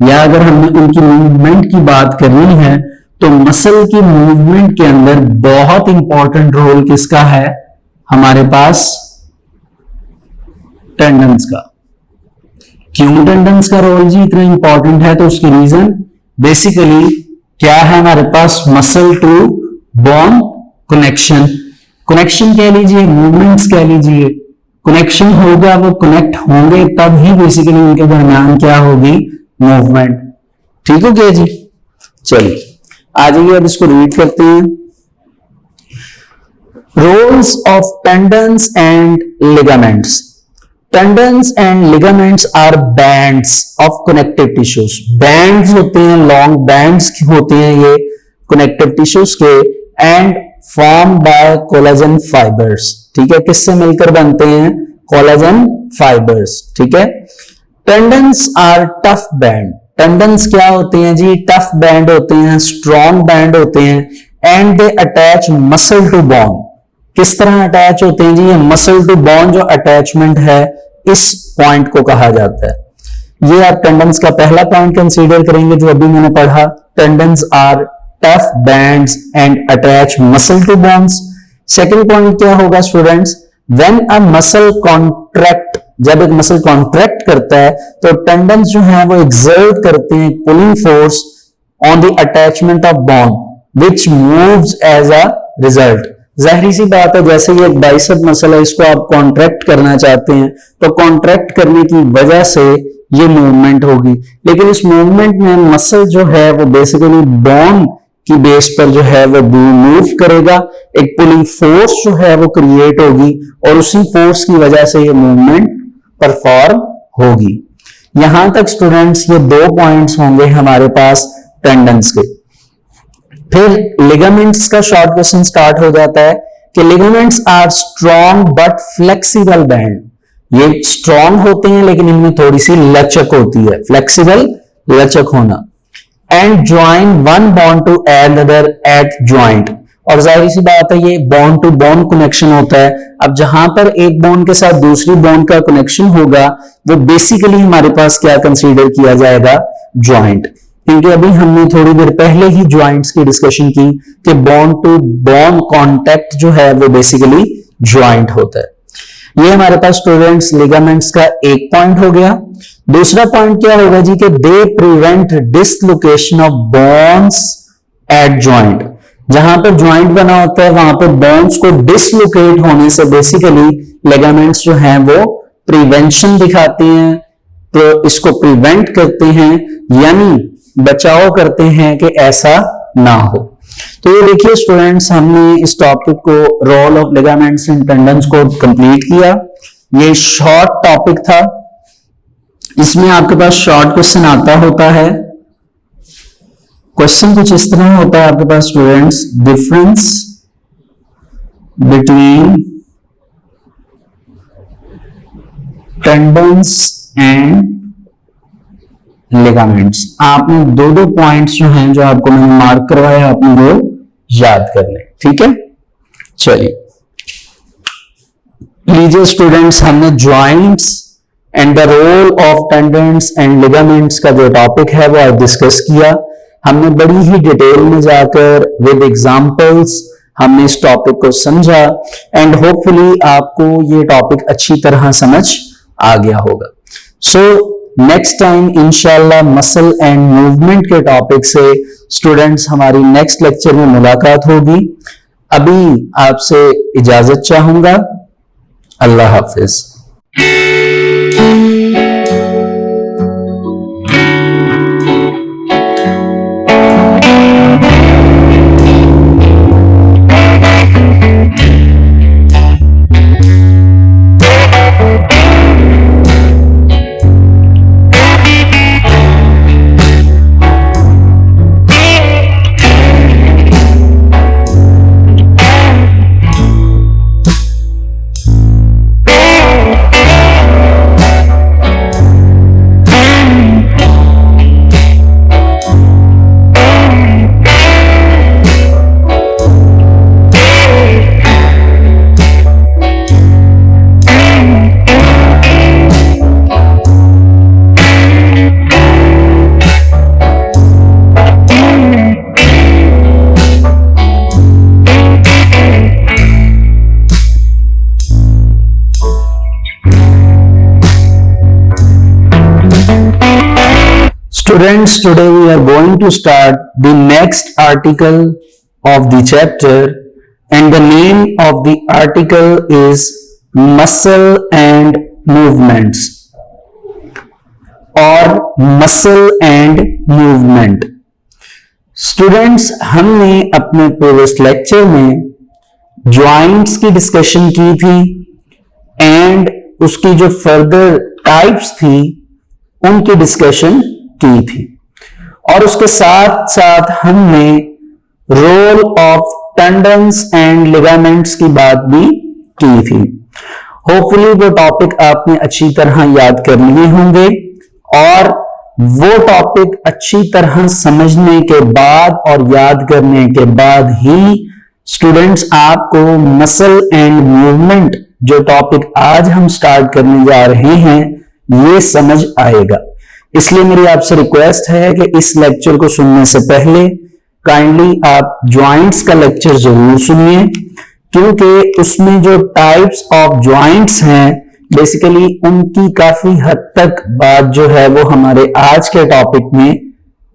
या अगर हमने उनकी मूवमेंट की बात करनी है तो मसल की मूवमेंट के अंदर बहुत इंपॉर्टेंट रोल किसका है? हमारे पास टेंडन्स का। क्यों टेंडन्स का रोल जी इतना इंपॉर्टेंट है? तो उसकी रीजन बेसिकली क्या है, हमारे पास muscle to bone connection, connection कह लीजिए, मूवमेंट्स कह लीजिए, कनेक्शन होगा, वो कनेक्ट होंगे तब ही बेसिकली उनके दरमियान क्या होगी? मूवमेंट। ठीक है क्या जी? चलिए आ जाइए, अब इसको रीड करते हैं। Roles of tendons and ligaments. Tendons and ligaments are bands of connective tissues. Bands होते हैं, लॉन्ग बैंड्स होते हैं ये कनेक्टिव टिश्यूज के, and form by collagen fibres. ठीक है, किससे मिलकर बनते हैं? Collagen fibres. ठीक है। Tendons are tough band. Tendons क्या होते हैं जी? टफ बैंड होते हैं, स्ट्रॉन्ग बैंड होते हैं, and they attach muscle to bone. किस तरह अटैच होते हैं जी? ये मसल टू बोन जो अटैचमेंट है इस पॉइंट को कहा जाता है। ये आप टेंडन्स का पहला पॉइंट कंसीडर करेंगे जो अभी मैंने पढ़ा, tendons are tough bands and attach muscle to bones. Second point क्या होगा students? When a muscle contract, जब एक मसल कॉन्ट्रैक्ट करता है तो टेंडन्स जो है वो एक्सर्ट करते हैं pulling force on the attachment of bone which moves as a result. जाहिर सी बात है, जैसे ये एक बाइसेप मसल है, इसको आप कॉन्ट्रैक्ट करना चाहते हैं तो कॉन्ट्रैक्ट करने की वजह से ये मूवमेंट होगी, लेकिन इस मूवमेंट में मसल जो है वो बेसिकली बोन की बेस पर जो है वो मूव करेगा, एक पुलिंग फोर्स जो है वो क्रिएट होगी और उसी फोर्स की वजह से ये मूवमेंट परफॉर्म होगी। यहां तक स्टूडेंट्स ये दो पॉइंट्स होंगे हमारे पास टेंडन्स के। फिर लिगामेंट्स का शॉर्ट क्वेश्चन स्टार्ट हो जाता है कि ligaments are strong but flexible band. ये स्ट्रॉन्ग होते हैं लेकिन इनमें थोड़ी सी लचक होती है, फ्लेक्सिबल, लचक होना। And join one bond to another at joint. और जाहिर सी बात है ये बॉन्ड टू बॉन्ड कनेक्शन होता है। अब जहां पर एक बॉन्ड के साथ दूसरी बॉन्ड का कनेक्शन होगा वो बेसिकली हमारे पास क्या कंसीडर किया जाएगा? ज्वाइंट। क्योंकि अभी हमने थोड़ी देर पहले ही ज्वाइंट्स की डिस्कशन की कि बॉन्ड टू बॉन्ड कॉन्टैक्ट जो है वो बेसिकली ज्वाइंट होता है। ये हमारे पास स्टूडेंट्स लिगामेंट्स का एक पॉइंट हो गया। दूसरा पॉइंट क्या होगा जी? कि they prevent dislocation of bones at joint. जहां पर ज्वाइंट बना होता है वहां पर बोन्स को डिसलोकेट होने से बेसिकली लिगामेंट्स जो हैं वो प्रिवेंशन दिखाते हैं, तो इसको प्रिवेंट करते हैं यानी बचाव करते हैं कि ऐसा ना हो। तो ये देखिए स्टूडेंट्स, हमने इस टॉपिक को role of ligaments and tendons को कंप्लीट किया। ये शॉर्ट टॉपिक था, इसमें आपके पास शॉर्ट क्वेश्चन आता होता है। क्वेश्चन कुछ इस तरह होता है आपके पास students, difference between tendons and ligaments. आपने दो दो पॉइंट्स जो हैं जो आपको मैंने मार्क करवाया आपने वो याद कर लें। ठीक है, चलिए लीजिए स्टूडेंट्स, हमने joints and the role of tendons and ligaments का जो टॉपिक है वो आज डिस्कस किया। हमने बड़ी ही डिटेल में जाकर विद एग्जांपल्स हमने इस टॉपिक को समझा एंड होपफुली आपको ये टॉपिक अच्छी तरह समझ आ गया होगा। सो नेक्स्ट टाइम इंशाल्लाह मसल एंड मूवमेंट के टॉपिक से स्टूडेंट्स हमारी नेक्स्ट लेक्चर में मुलाकात होगी। अभी आपसे इजाजत चाहूंगा। अल्लाह हाफिज। Students, today we are going to start the next article of the chapter, and the name of the article is muscle and movements or muscle and movement. Students, हमने अपने previous lecture में joints की discussion की थी and उसकी जो further types थी उनकी डिस्कशन की थी, और उसके साथ साथ हमने role of tendons and ligaments की बात भी की थी। होपफुली वो टॉपिक आपने अच्छी तरह याद कर लिए होंगे, और वो टॉपिक अच्छी तरह समझने के बाद और याद करने के बाद ही स्टूडेंट्स आपको मसल एंड मूवमेंट जो टॉपिक आज हम स्टार्ट करने जा रहे हैं ये समझ आएगा। इसलिए मेरी आपसे रिक्वेस्ट है कि इस लेक्चर को सुनने से पहले काइंडली आप जॉइंट्स का लेक्चर जरूर सुनिए, क्योंकि उसमें जो टाइप्स ऑफ जॉइंट्स हैं बेसिकली उनकी काफी हद तक बात जो है वो हमारे आज के टॉपिक में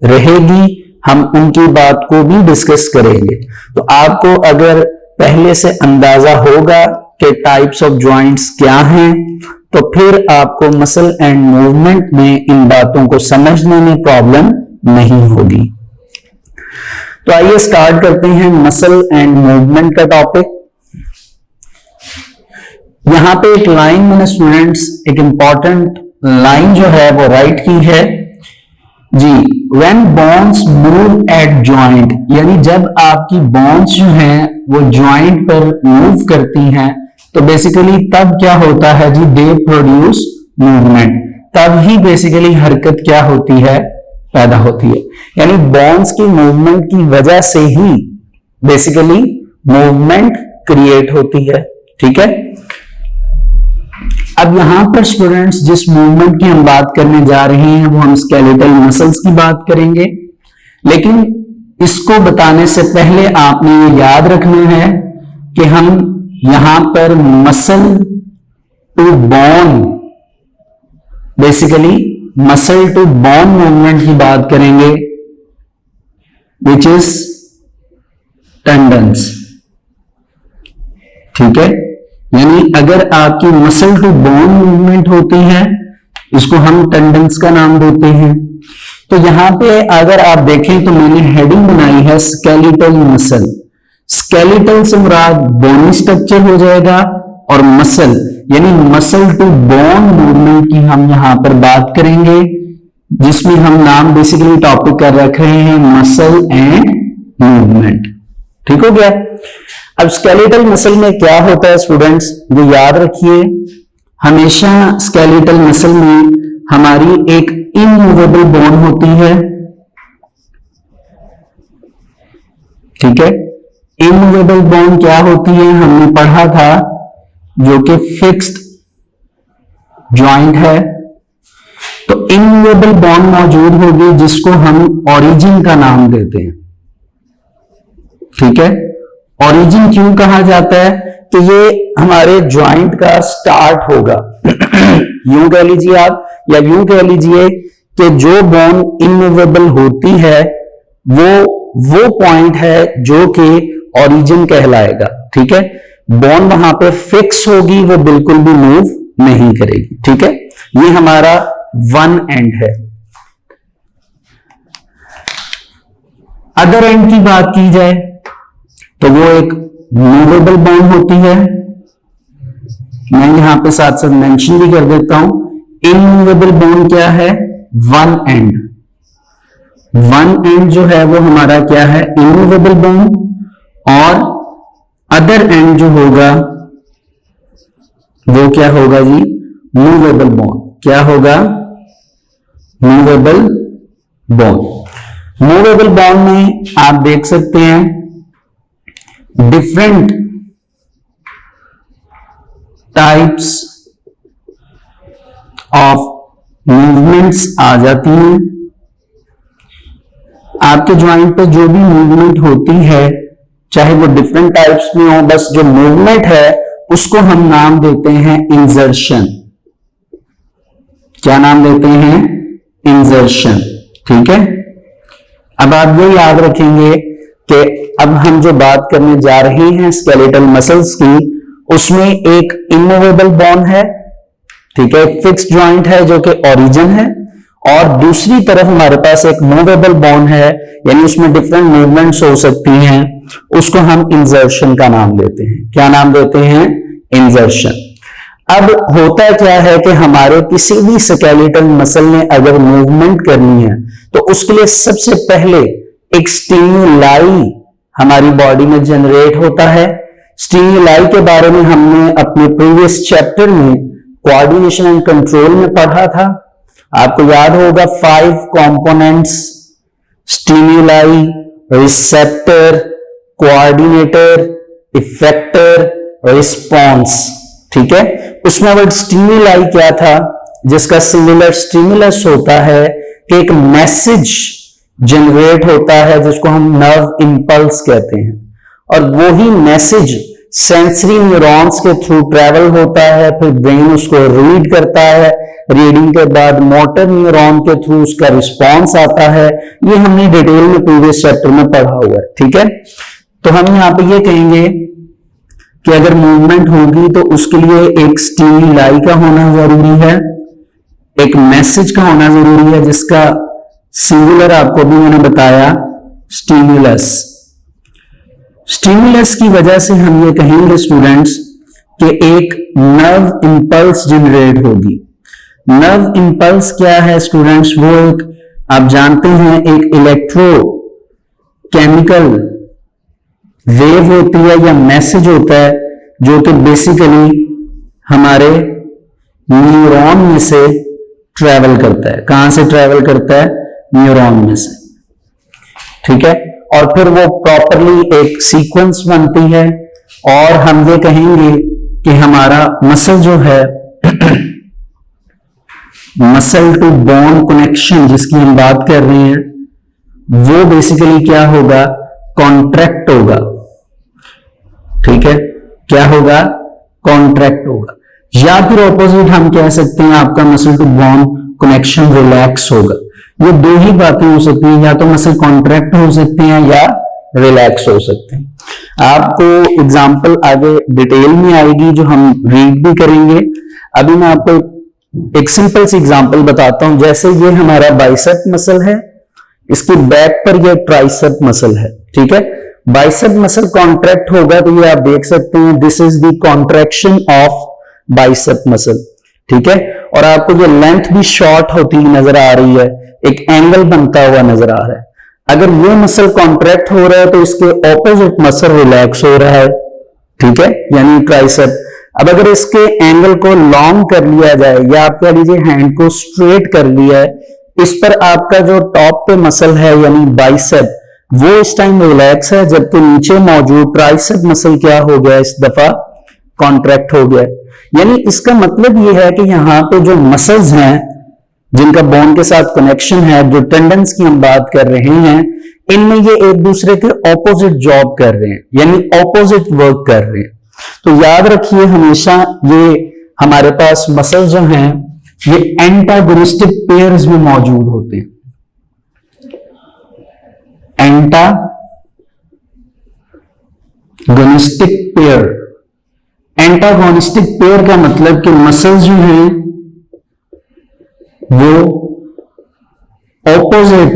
रहेगी। हम उनकी बात को भी डिस्कस करेंगे। तो आपको अगर पहले से अंदाजा होगा कि टाइप्स ऑफ जॉइंट्स क्या हैं, तो फिर आपको मसल एंड मूवमेंट में इन बातों को समझने में प्रॉब्लम नहीं होगी। तो आइए स्टार्ट करते हैं मसल एंड मूवमेंट का टॉपिक। यहां पे एक लाइन मैंने स्टूडेंट्स एक इंपॉर्टेंट लाइन जो है वो राइट की है जी। When bones move at joint, यानी जब आपकी बोन्स जो हैं वो जॉइंट पर मूव करती हैं तो बेसिकली तब क्या होता है जी, दे प्रोड्यूस मूवमेंट। तब ही बेसिकली हरकत क्या होती है, पैदा होती है। यानी बोन्स की मूवमेंट की वजह से ही बेसिकली मूवमेंट क्रिएट होती है। ठीक है, अब यहां पर स्टूडेंट्स जिस मूवमेंट की हम बात करने जा रहे हैं वो हम स्केलेटल मसल्स की बात करेंगे, लेकिन इसको बताने से पहले आपने ये याद रखना है कि हम यहां पर muscle to bone, basically muscle to bone movement की बात करेंगे, विच इज टेंडन्स। ठीक है, यानी अगर आपकी मसल टू बोन मूवमेंट होती है इसको हम टेंडन्स का नाम देते हैं। तो यहां पे अगर आप देखें तो मैंने हेडिंग बनाई है स्केलेटल मसल। स्केलेटल से मुराद बोनी स्ट्रक्चर हो जाएगा, और मसल यानी मसल टू बोन मूवमेंट की हम यहां पर बात करेंगे, जिसमें हम नाम बेसिकली टॉपिक कर रख रहे हैं मसल एंड मूवमेंट। ठीक हो गया। अब स्केलेटल मसल में क्या होता है स्टूडेंट्स, वो याद रखिए, हमेशा स्केलेटल मसल में हमारी एक इमूवेबल बोन होती है। ठीक है, इमूवेबल बोन क्या होती है हमने पढ़ा था, जो कि फिक्स्ड जॉइंट है। तो इमूवेबल बोन मौजूद होगी जिसको हम ओरिजिन का नाम देते हैं। ठीक है, ओरिजिन क्यों कहा जाता है कि ये हमारे जॉइंट का स्टार्ट होगा। यूं कह लीजिए आप, या यूं कह लीजिए कि जो बोन इमूवेबल होती है वो पॉइंट है जो कि ओरिजिन कहलाएगा। ठीक है, बोन वहां पे फिक्स होगी, वो बिल्कुल भी मूव नहीं करेगी। ठीक है, ये हमारा वन एंड है। अदर एंड की बात की जाए तो वो एक मूवेबल बोन होती है। मैं यहां पे साथ साथ मेंशन भी कर देता हूं, इमूवेबल बोन क्या है, वन एंड। वन एंड जो है वो हमारा क्या है, इमूवेबल बोन, और अदर एंड जो होगा वो क्या होगा जी, मूवेबल बोन। क्या होगा, मूवेबल बोन। मूवेबल बोन में आप देख सकते हैं डिफरेंट टाइप्स ऑफ मूवमेंट्स आ जाती हैं। आपके ज्वाइंट पे जो भी मूवमेंट होती है, चाहे वो डिफरेंट टाइप्स में हो, बस जो मूवमेंट है उसको हम नाम देते हैं इंजर्शन। क्या नाम देते हैं, इंजर्शन। ठीक है। अब आप ये याद रखेंगे कि अब हम जो बात करने जा रहे हैं स्केलेटल मसल्स की, उसमें एक इमूवेबल बोन है, ठीक है, एक फिक्स्ड जॉइंट है जो कि ओरिजिन है, और दूसरी तरफ हमारे पास एक मूवेबल बोन है, यानी उसमें डिफरेंट मूवमेंट्स हो सकती हैं, उसको हम इंसर्शन का नाम देते हैं। क्या नाम देते हैं? इंसर्शन। अब होता क्या है कि हमारे किसी भी स्केलेटल मसल ने अगर मूवमेंट करनी है तो उसके लिए सबसे पहले एक स्टिमुलाई हमारी बॉडी में जनरेट होता है। स्टिमुलाई के बारे में हमने अपने प्रीवियस चैप्टर में कोऑर्डिनेशन एंड कंट्रोल में पढ़ा था। आपको याद होगा 5 components, stimuli, receptor, coordinator, effector, response, ठीक है। उसमें वर्ड स्टिमुलाई क्या था? जिसका सिंगुलर स्टिमुलस होता है कि एक मैसेज जनरेट होता है जिसको हम नर्व इंपल्स कहते हैं, और वही मैसेज सेंसरी न्यूरॉन्स के थ्रू ट्रेवल होता है, फिर ब्रेन उसको रीड करता है, रीडिंग के बाद मोटर न्यूरॉन के थ्रू उसका रिस्पॉन्स आता है। ये हमने डिटेल में प्रीवियस चैप्टर में पढ़ा हुआ है, ठीक है। तो हम यहां पे ये कहेंगे कि अगर मूवमेंट होगी तो उसके लिए एक स्टिमुलाई का होना जरूरी है, एक मैसेज का होना जरूरी है, जिसका सिंगुलर आपको भी मैंने बताया स्टिमुलस। स्टिमुलस की वजह से हम ये कहेंगे स्टूडेंट्स कि एक नर्व इंपल्स जनरेट होगी। नर्व इंपल्स क्या है स्टूडेंट्स? वो एक, आप जानते हैं, एक इलेक्ट्रो केमिकल वेव होती है या मैसेज होता है जो कि बेसिकली हमारे न्यूरॉन में से ट्रेवल करता है। कहां से ट्रेवल करता है? न्यूरॉन में से, ठीक है। और फिर वो प्रॉपरली एक सीक्वेंस बनती है, और हम ये कहेंगे कि हमारा मसल जो है मसल टू बोन कनेक्शन जिसकी हम बात कर रहे हैं, वो बेसिकली क्या होगा? कॉन्ट्रैक्ट होगा, ठीक है। क्या होगा? कॉन्ट्रैक्ट होगा। या फिर ऑपोजिट हम कह सकते हैं आपका muscle to bone connection relax होगा। ये दो ही बातें हो सकती हैं, या तो मसल कॉन्ट्रैक्ट हो सकते हैं या रिलैक्स हो सकते हैं। आपको एग्जांपल आगे डिटेल में आएगी जो हम रीड भी करेंगे। अभी मैं आपको एक सिंपल सी एग्जांपल बताता हूं। जैसे ये हमारा बाइसेप मसल है, इसकी बैक पर ये ट्राइसेप मसल है, ठीक है। बाइसेप मसल कॉन्ट्रैक्ट होगा तो ये आप देख सकते हैं, this is the contraction of bicep muscle, ठीक है। और आपको ये लेंथ भी शॉर्ट होती नजर आ रही है, एक एंगल बनता हुआ नजर आ रहा है। अगर ये मसल कॉन्ट्रैक्ट हो रहा है तो इसके ऑपोजिट मसल रिलैक्स हो रहा है, ठीक है, यानी ट्राइसेप। अब अगर इसके एंगल को लॉन्ग कर लिया जाए, या आप कह लीजिए हैंड को स्ट्रेट कर लिया है, इस पर आपका जो टॉप पे मसल है यानी बाइसेप, वो इस टाइम रिलैक्स है, जबकि नीचे मौजूद ट्राइसेप मसल क्या हो गया? इस दफा कॉन्ट्रैक्ट हो गया। यानी इसका मतलब ये है कि यहाँ पे जो मसल्स हैं जिनका बोन के साथ कनेक्शन है, जो टेंडन्स की हम बात कर रहे हैं, इनमें ये एक दूसरे के ऑपोजिट जॉब कर रहे हैं, यानी ऑपोजिट वर्क कर रहे हैं। तो याद रखिए हमेशा ये हमारे पास मसल जो हैं ये एंटागोनिस्टिक पेयर्स में मौजूद होते हैं। एंटागोनिस्टिक पेयर, एंटागोनिस्टिक पेयर का मतलब कि मसल्स जो हैं वो ऑपोजिट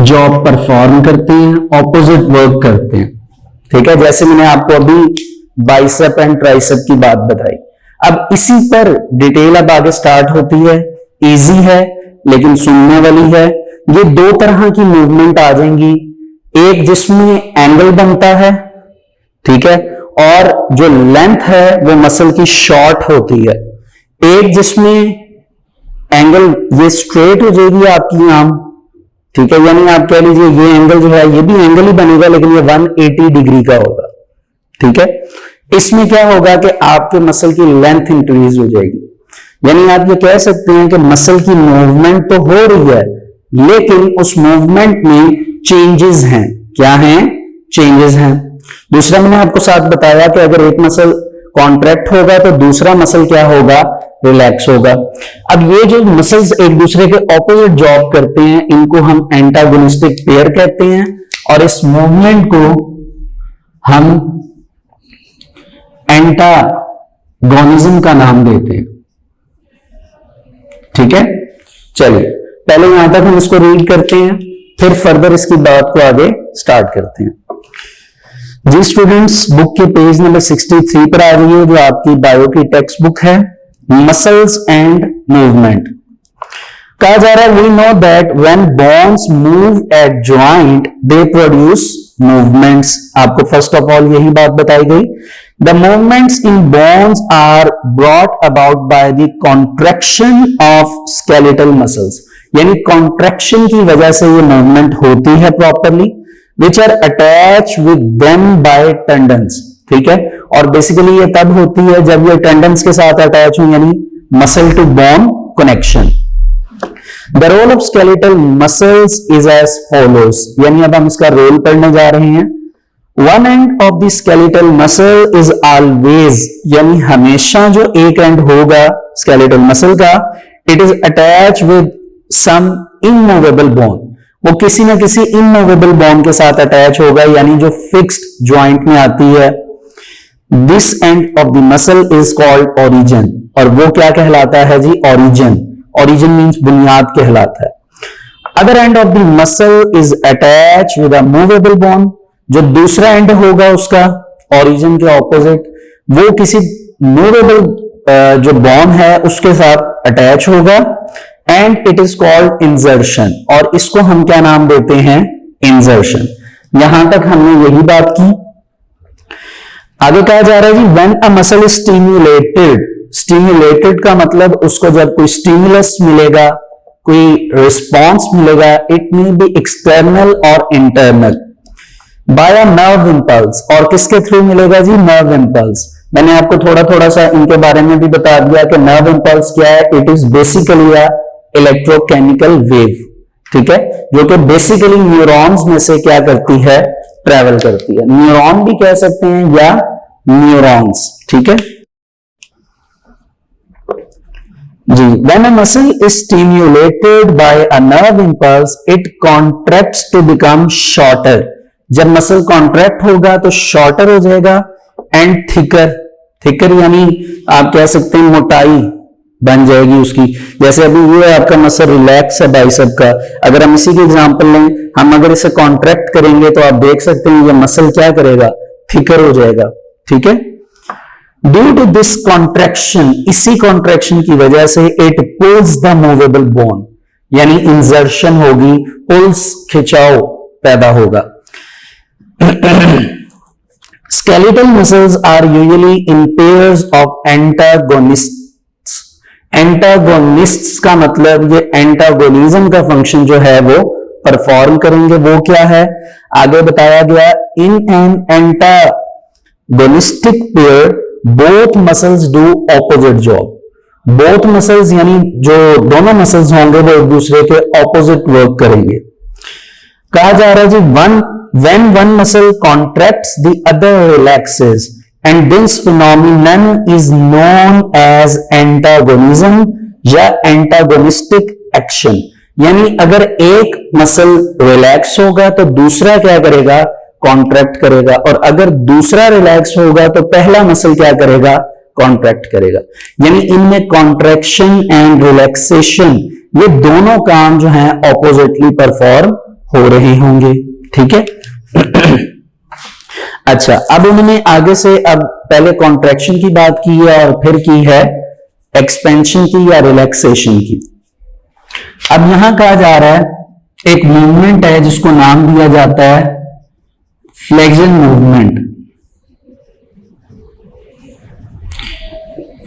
जॉब परफॉर्म करते हैं, ऑपोजिट वर्क करते हैं, ठीक है। जैसे मैंने आपको अभी बाइसेप एंड ट्राइसेप की बात बताई। अब इसी पर डिटेल अब आगे स्टार्ट होती है। इजी है लेकिन सुनने वाली है। ये दो तरह की मूवमेंट आ जाएंगी, एक जिसमें एंगल बनता है, ठीक है, और जो लेंथ है वो मसल की शॉर्ट होती है। एक जिसमें एंगल ये स्ट्रेट हो जाएगी आपकी आर्म, ठीक है, यानी आप कह लीजिए ये एंगल जो है ये भी एंगल ही बनेगा लेकिन ये 180 डिग्री का होगा, ठीक है। इसमें क्या होगा कि आपके मसल की लेंथ इंक्रीज हो जाएगी, यानी आप ये कह सकते हैं कि मसल की मूवमेंट तो हो रही है लेकिन उस मूवमेंट में चेंजेस हैं। क्या हैं? चेंजेस हैं। दूसरा मैंने आपको साथ बताया कि अगर एक मसल कॉन्ट्रैक्ट होगा तो दूसरा मसल क्या होगा? रिलैक्स होगा। अब ये जो मसल्स एक दूसरे के ऑपोजिट जॉब करते हैं, इनको हम एंटागोनिस्टिक पेयर कहते हैं, और इस मूवमेंट को हम एंटागोनिज्म का नाम देते हैं। ठीक है, चलिए पहले यहां तक हम इसको रीड करते हैं, फिर फर्दर इसकी बात को आगे स्टार्ट करते हैं। जी स्टूडेंट्स, बुक के पेज नंबर 63 पर आ रही है, जो आपकी बायो की टेक्स्ट बुक है, मसल्स एंड मूवमेंट। कहा जा रहा है, we know that when bones move at joint they produce movements. आपको फर्स्ट ऑफ ऑल यही बात बताई गई। The movements in bones are brought about by the contraction of skeletal muscles, यानी कॉन्ट्रैक्शन की वजह से ये मूवमेंट होती है properly, which are attach with them by tendons. ठीक है, और बेसिकली ये तब होती है जब ये टेंडन्स के साथ अटैच हो, यानी muscle to bone connection. The role of skeletal muscles is as follows, यानी अब हम इसका रोल पढ़ने जा रहे हैं। One end of the skeletal muscle is always, यानी हमेशा जो एक एंड होगा स्केलेटल मसल का, it is attach with some immovable bone, वो किसी ना किसी इमूवेबल बोन के साथ अटैच होगा, यानी जो फिक्स्ड ज्वाइंट में आती है। This and of the muscle is called origin, और वो क्या कहलाता है जी? ओरिजिन। ओरिजिन मींस बुनियाद कहलाता है। Other and of the muscle is attach with a movable bone, जो दूसरा एंड होगा उसका ओरिजिन के ऑपोजिट, वो किसी मूवेबल जो बोन है उसके साथ अटैच होगा, एंड इट इज कॉल्ड इंजर्शन, और इसको हम क्या नाम देते हैं? इंजर्शन। यहां तक हमने यही बात की। आगे कहा जा रहा है जी, when a muscle is stimulated, stimulated का मतलब उसको जब कोई स्टिमुलस मिलेगा, कोई रिस्पॉन्स मिलेगा, इट मे बी एक्सटर्नल और internal, by a nerve impulse, और किसके थ्रू मिलेगा जी? Nerve impulse. मैंने आपको थोड़ा थोड़ा सा इनके बारे में भी बता दिया कि नर्व इंपल्स क्या है। It is basically a electrochemical wave, ठीक है, जो कि बेसिकली न्यूरॉन्स में से क्या करती है? ट्रेवल करती है। न्यूरॉन भी कह सकते हैं या न्यूरॉन्स, ठीक है जी। When a muscle is stimulated by a nerve impulse, it contracts to become shorter. जब मसल कॉन्ट्रैक्ट होगा तो शॉर्टर हो जाएगा, एंड थिकर, थिकर यानी आप कह सकते हैं मोटाई बन जाएगी उसकी। जैसे अभी ये आपका मसल रिलैक्स है बाइसेप का, अगर हम इसी की एग्जांपल लें, हम अगर इसे कॉन्ट्रैक्ट करेंगे तो आप देख सकते हैं ये मसल क्या करेगा? थिकर हो जाएगा, ठीक है। ड्यू टू दिस कॉन्ट्रैक्शन, इसी कॉन्ट्रैक्शन की वजह से it pulls the movable bone, यानी इंजर्शन होगी, पुल्स खिंचाव पैदा होगा। Skeletal muscles are usually in pairs of antagonists. Antagonists का मतलब ये एंटागोनिज्म का फंक्शन जो है वो परफॉर्म करेंगे। वो क्या है? आगे बताया गया, in an antagonistic pair both muscles do opposite job. Both muscles यानी जो दोनों मसल्स होंगे वो एक दूसरे के ऑपोजिट वर्क करेंगे। कहा जा रहा है जी, when one muscle contracts, the other relaxes, and this phenomenon is known as antagonism या antagonistic action। यानी अगर एक मसल रिलैक्स होगा तो दूसरा क्या करेगा? कॉन्ट्रैक्ट करेगा, और अगर दूसरा रिलैक्स होगा तो पहला मसल क्या करेगा? कॉन्ट्रैक्ट करेगा। यानी इनमें कॉन्ट्रैक्शन एंड रिलैक्सेशन, ये दोनों काम जो हैं ऑपोजिटली परफॉर्म हो रहे होंगे, ठीक है। अच्छा, अब उन्होंने आगे से अब पहले कॉन्ट्रैक्शन की बात की है और फिर की है एक्सपेंशन की या रिलैक्सेशन की। अब यहां कहा जा रहा है, एक मूवमेंट है जिसको नाम दिया जाता है फ्लेक्शन मूवमेंट।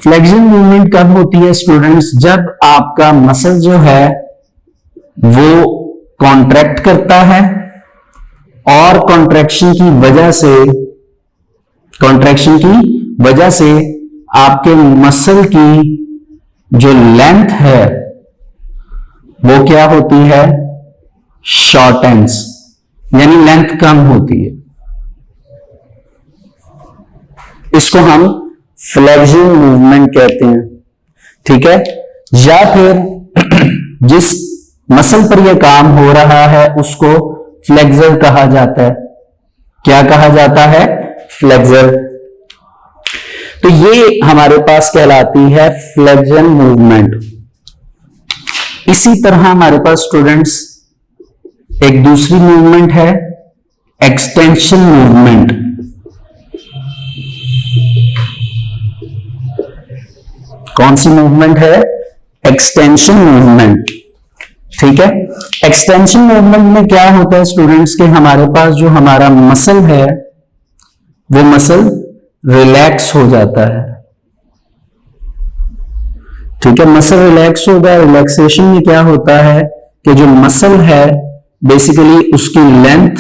फ्लेक्शन मूवमेंट कब होती है स्टूडेंट्स? जब आपका मसल जो है वो कॉन्ट्रैक्ट करता है और कॉन्ट्रैक्शन की वजह से आपके मसल की जो लेंथ है वो क्या होती है? शॉर्टेंस, यानी लेंथ कम होती है। इसको हम फ्लेक्शन मूवमेंट कहते हैं। ठीक है, या फिर जिस मसल पर यह काम हो रहा है उसको फ्लेक्सर कहा जाता है। क्या कहा जाता है? फ्लेक्सर। तो ये हमारे पास कहलाती है फ्लेक्शन मूवमेंट। इसी तरह हमारे पास स्टूडेंट्स एक दूसरी मूवमेंट है एक्सटेंशन मूवमेंट। कौन सी मूवमेंट है? Extension movement. ठीक है, एक्सटेंशन मूवमेंट में क्या होता है स्टूडेंट्स के हमारे पास जो हमारा मसल है वो मसल रिलैक्स हो जाता है। ठीक है, मसल रिलैक्स होगा। रिलैक्सेशन में क्या होता है कि जो मसल है बेसिकली उसकी लेंथ,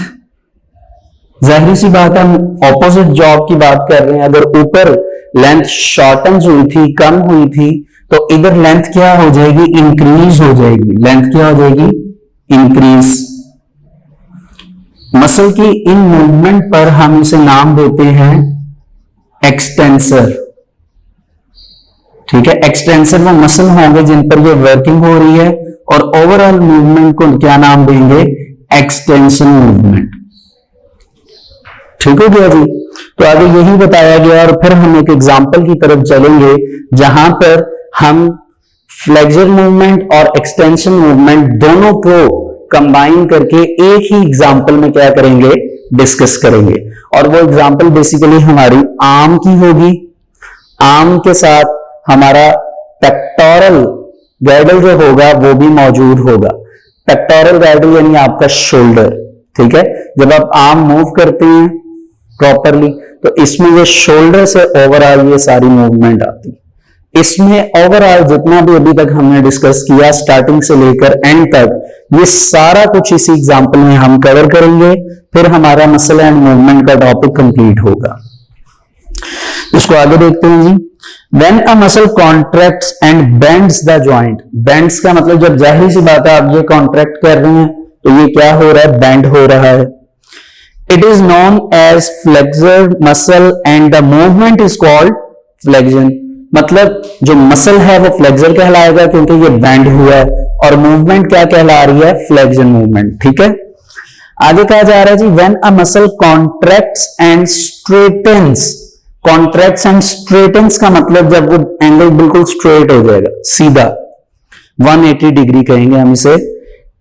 जाहिर सी बात है हम ऑपोजिट जॉब की बात कर रहे हैं। अगर ऊपर लेंथ शॉर्टन हुई थी, कम हुई थी, तो इधर लेंथ क्या हो जाएगी? इंक्रीज हो जाएगी। लेंथ क्या हो जाएगी? इंक्रीज। मसल की इन मूवमेंट पर हम इसे नाम देते हैं एक्सटेंसर। ठीक है, एक्सटेंसर वो मसल होंगे जिन पर ये वर्किंग हो रही है और ओवरऑल मूवमेंट को क्या नाम देंगे? Extension movement. ठीक हो गया जी। तो आगे यही बताया गया और फिर हम एक एग्जांपल की तरफ चलेंगे जहां पर हम फ्लेक्सर मूवमेंट और एक्सटेंशन मूवमेंट दोनों को कंबाइन करके एक ही एग्जांपल में क्या करेंगे? डिस्कस करेंगे। और वो एग्जांपल बेसिकली हमारी आर्म की होगी। आर्म के साथ हमारा पेक्टोरल गैडल जो होगा वो भी मौजूद होगा। पेक्टोरल गैडल यानी आपका शोल्डर। ठीक है, जब आप आर्म मूव करते हैं प्रॉपरली तो इसमें ये शोल्डर से ओवरऑल ये सारी मूवमेंट आती है। इसमें ओवरऑल जितना भी अभी तक हमने डिस्कस किया स्टार्टिंग से लेकर एंड तक, ये सारा कुछ इसी एग्जांपल में हम कवर करेंगे। फिर हमारा मसल एंड मूवमेंट का टॉपिक कंप्लीट होगा। इसको आगे देखते हैं जी। When a muscle contracts and bends the joint, bends का मतलब जब जाहिर सी बात है आप ये कॉन्ट्रैक्ट कर रहे हैं तो ये क्या हो रहा है? बेंड हो रहा है। It is known as flexor muscle and the movement is called flexion। मतलब जो मसल है वो फ्लेक्सर कहलाएगा क्योंकि ये बैंड हुआ है और मूवमेंट क्या कहला रही है? Flexion movement. ठीक है, आगे कहा जा रहा है जी when a muscle contracts and straightens. Contracts and straightens का मतलब जब वो एंगल बिल्कुल स्ट्रेट हो जाएगा, सीधा 180 डिग्री कहेंगे हम इसे।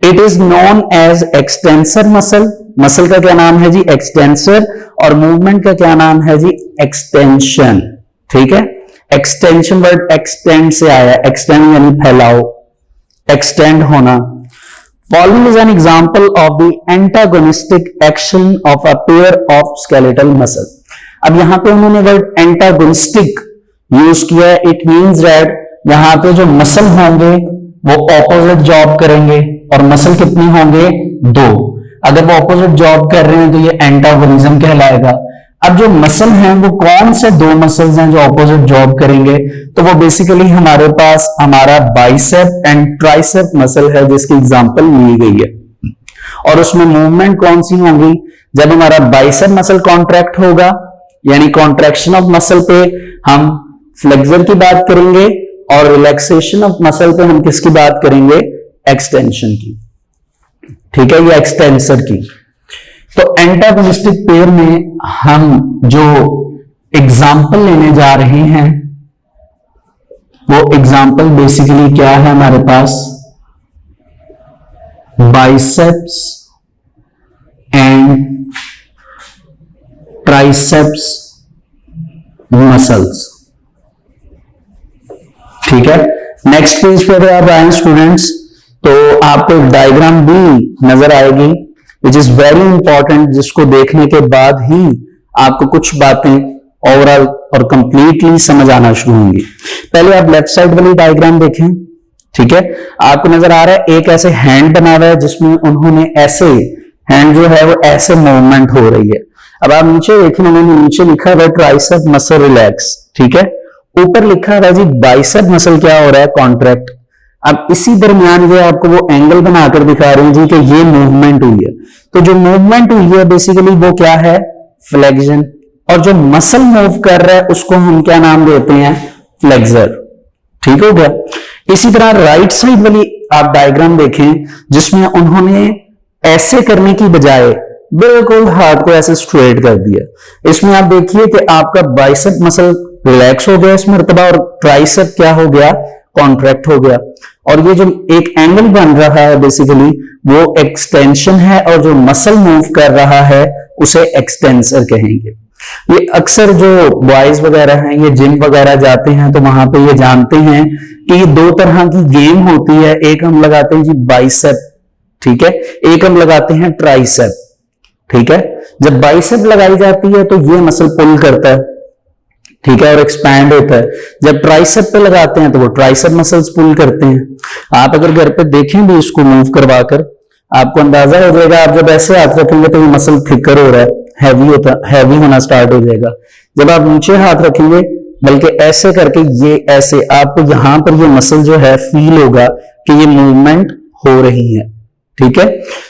It is known as extensor muscle. Muscle का क्या नाम है जी? एक्सटेंसर। और मूवमेंट का क्या नाम है जी? एक्सटेंशन। ठीक है, एक्सटेंशन वर्ड एक्सटेंड से आया। एक्सटेंड यानी फैलाओ, एक्सटेंड होना। Following is an example of the antagonistic action of a pair of skeletal muscle. अब यहां पे उन्होंने वर्ड एंटागोनिस्टिक यूज किया है। इट मींस दैट यहां पे जो मसल होंगे वो ऑपोजिट जॉब करेंगे और मसल कितने होंगे? दो। अगर वो ऑपोजिट जॉब कर रहे हैं तो ये एंटागोनिज्म कहलाएगा। अब जो मसल हैं वो कौन से दो मसल्स हैं जो ऑपोजिट जॉब करेंगे? तो वो बेसिकली हमारे पास हमारा बाइसेप एंड ट्राइसेप मसल है जिसकी एग्जांपल ली गई है। और उसमें मूवमेंट कौन सी होंगी? जब हमारा बाइसेप मसल कॉन्ट्रैक्ट होगा यानी कॉन्ट्रैक्शन ऑफ मसल पे हम फ्लेक्सर की बात करेंगे और रिलैक्सेशन ऑफ मसल पे हम किसकी बात करेंगे? एक्सटेंशन की। ठीक है, या एक्सटेंसर की। तो एंटागोनिस्टिक पेयर में हम जो एग्जाम्पल लेने जा रहे हैं वो एग्जाम्पल बेसिकली क्या है हमारे पास? Biceps and triceps muscles. ठीक है, नेक्स्ट पेज पर आप आए स्टूडेंट्स तो आपको डायग्राम भी नजर आएगी विच इज वेरी इंपॉर्टेंट, जिसको देखने के बाद ही आपको कुछ बातें ओवरऑल और कंप्लीटली समझ आना शुरू होंगी। पहले आप लेफ्ट साइड वाली डायग्राम देखें। ठीक है, आपको नजर आ रहा है एक ऐसे हैंड बना हुआ है जिसमें उन्होंने ऐसे हैंड जो है वो ऐसे मूवमेंट हो रही है। अब आप नीचे देखें, उन्होंने नीचे लिखा हुआ है ट्राइसेप मसल रिलैक्स। ठीक है, ऊपर लिखा हुआ है जी बाइसेप मसल क्या हो रहा है? कॉन्ट्रैक्ट। अब इसी दरमियान ये आपको वो एंगल बनाकर दिखा रहे हैं जी कि ये मूवमेंट हुई है। तो जो मूवमेंट हुई है बेसिकली वो क्या है? फ्लेक्शन। और जो मसल मूव कर रहा है उसको हम क्या नाम देते हैं? फ्लेक्सर। ठीक हो गया। इसी तरह राइट साइड वाली आप डायग्राम देखें जिसमें उन्होंने ऐसे करने की बजाय बिल्कुल हाथ को ऐसे स्ट्रेट कर दिया। इसमें आप देखिए कि आपका बाइसेप मसल रिलैक्स हो गया इस मर्तबा और ट्राइसेप क्या हो गया, कॉन्ट्रैक्ट हो गया। और ये जो एक एंगल बन रहा है बेसिकली वो एक्सटेंशन है और जो मसल मूव कर रहा है उसे एक्सटेंसर कहेंगे। ये अक्सर जो बॉयज वगैरह हैं ये जिम वगैरह जाते हैं तो वहां पे ये जानते हैं कि दो तरह की गेम होती है, एक हम लगाते हैं जी बाइसेप, ठीक है, एक हम लगाते हैं ट्राइसेप, ठीक है। जब बाइसेप लगाई जाती है तो ये मसल पुल करता है, ठीक है, और एक्सपैंड होता है। जब ट्राइसेप पे लगाते हैं तो वो ट्राइसेप मसल्स पुल करते हैं। आप अगर घर पे देखें भी इसको मूव करवाकर आपको अंदाजा हो जाएगा, आप जब ऐसे हाथ रखेंगे तो ये मसल थिकर हो रहा है, हैवी होना स्टार्ट हो जाएगा। जब आप नीचे हाथ रखेंगे बल्कि ऐसे करके ये ऐसे, आपको यहां पर ये मसल जो है फील होगा कि ये मूवमेंट हो रही है, ठीक है।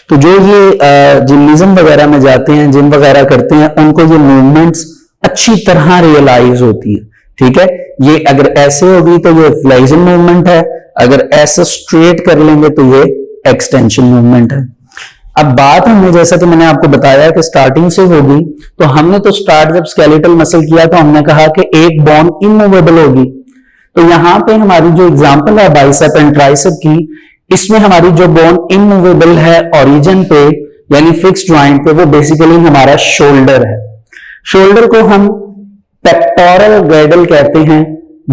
तो जो ये जिम्निज्म वगैरह में जाते हैं, जिम वगैरह करते हैं, उनको ये मूवमेंट्स अच्छी तरह रियलाइज होती है, ठीक है। ये अगर ऐसे होगी तो ये फ्लेक्शन मूवमेंट है, अगर ऐसे स्ट्रेट कर लेंगे तो ये एक्सटेंशन मूवमेंट है। अब बात हमने, जैसा कि मैंने आपको बताया कि स्टार्टिंग से होगी, तो हमने तो स्टार्ट जब स्केलेटल मसल किया तो हमने कहा कि एक बोन इमूवेबल होगी। तो यहां पे हमारी जो एग्जांपल है बाइसेप एंड ट्राइसेप की, इसमें हमारी जो बोन इमूवेबल है ओरिजिन पे यानी फिक्स ज्वाइंट पे, वो बेसिकली हमारा शोल्डर है। शोल्डर को हम पेक्टोरल गिर्डल कहते हैं,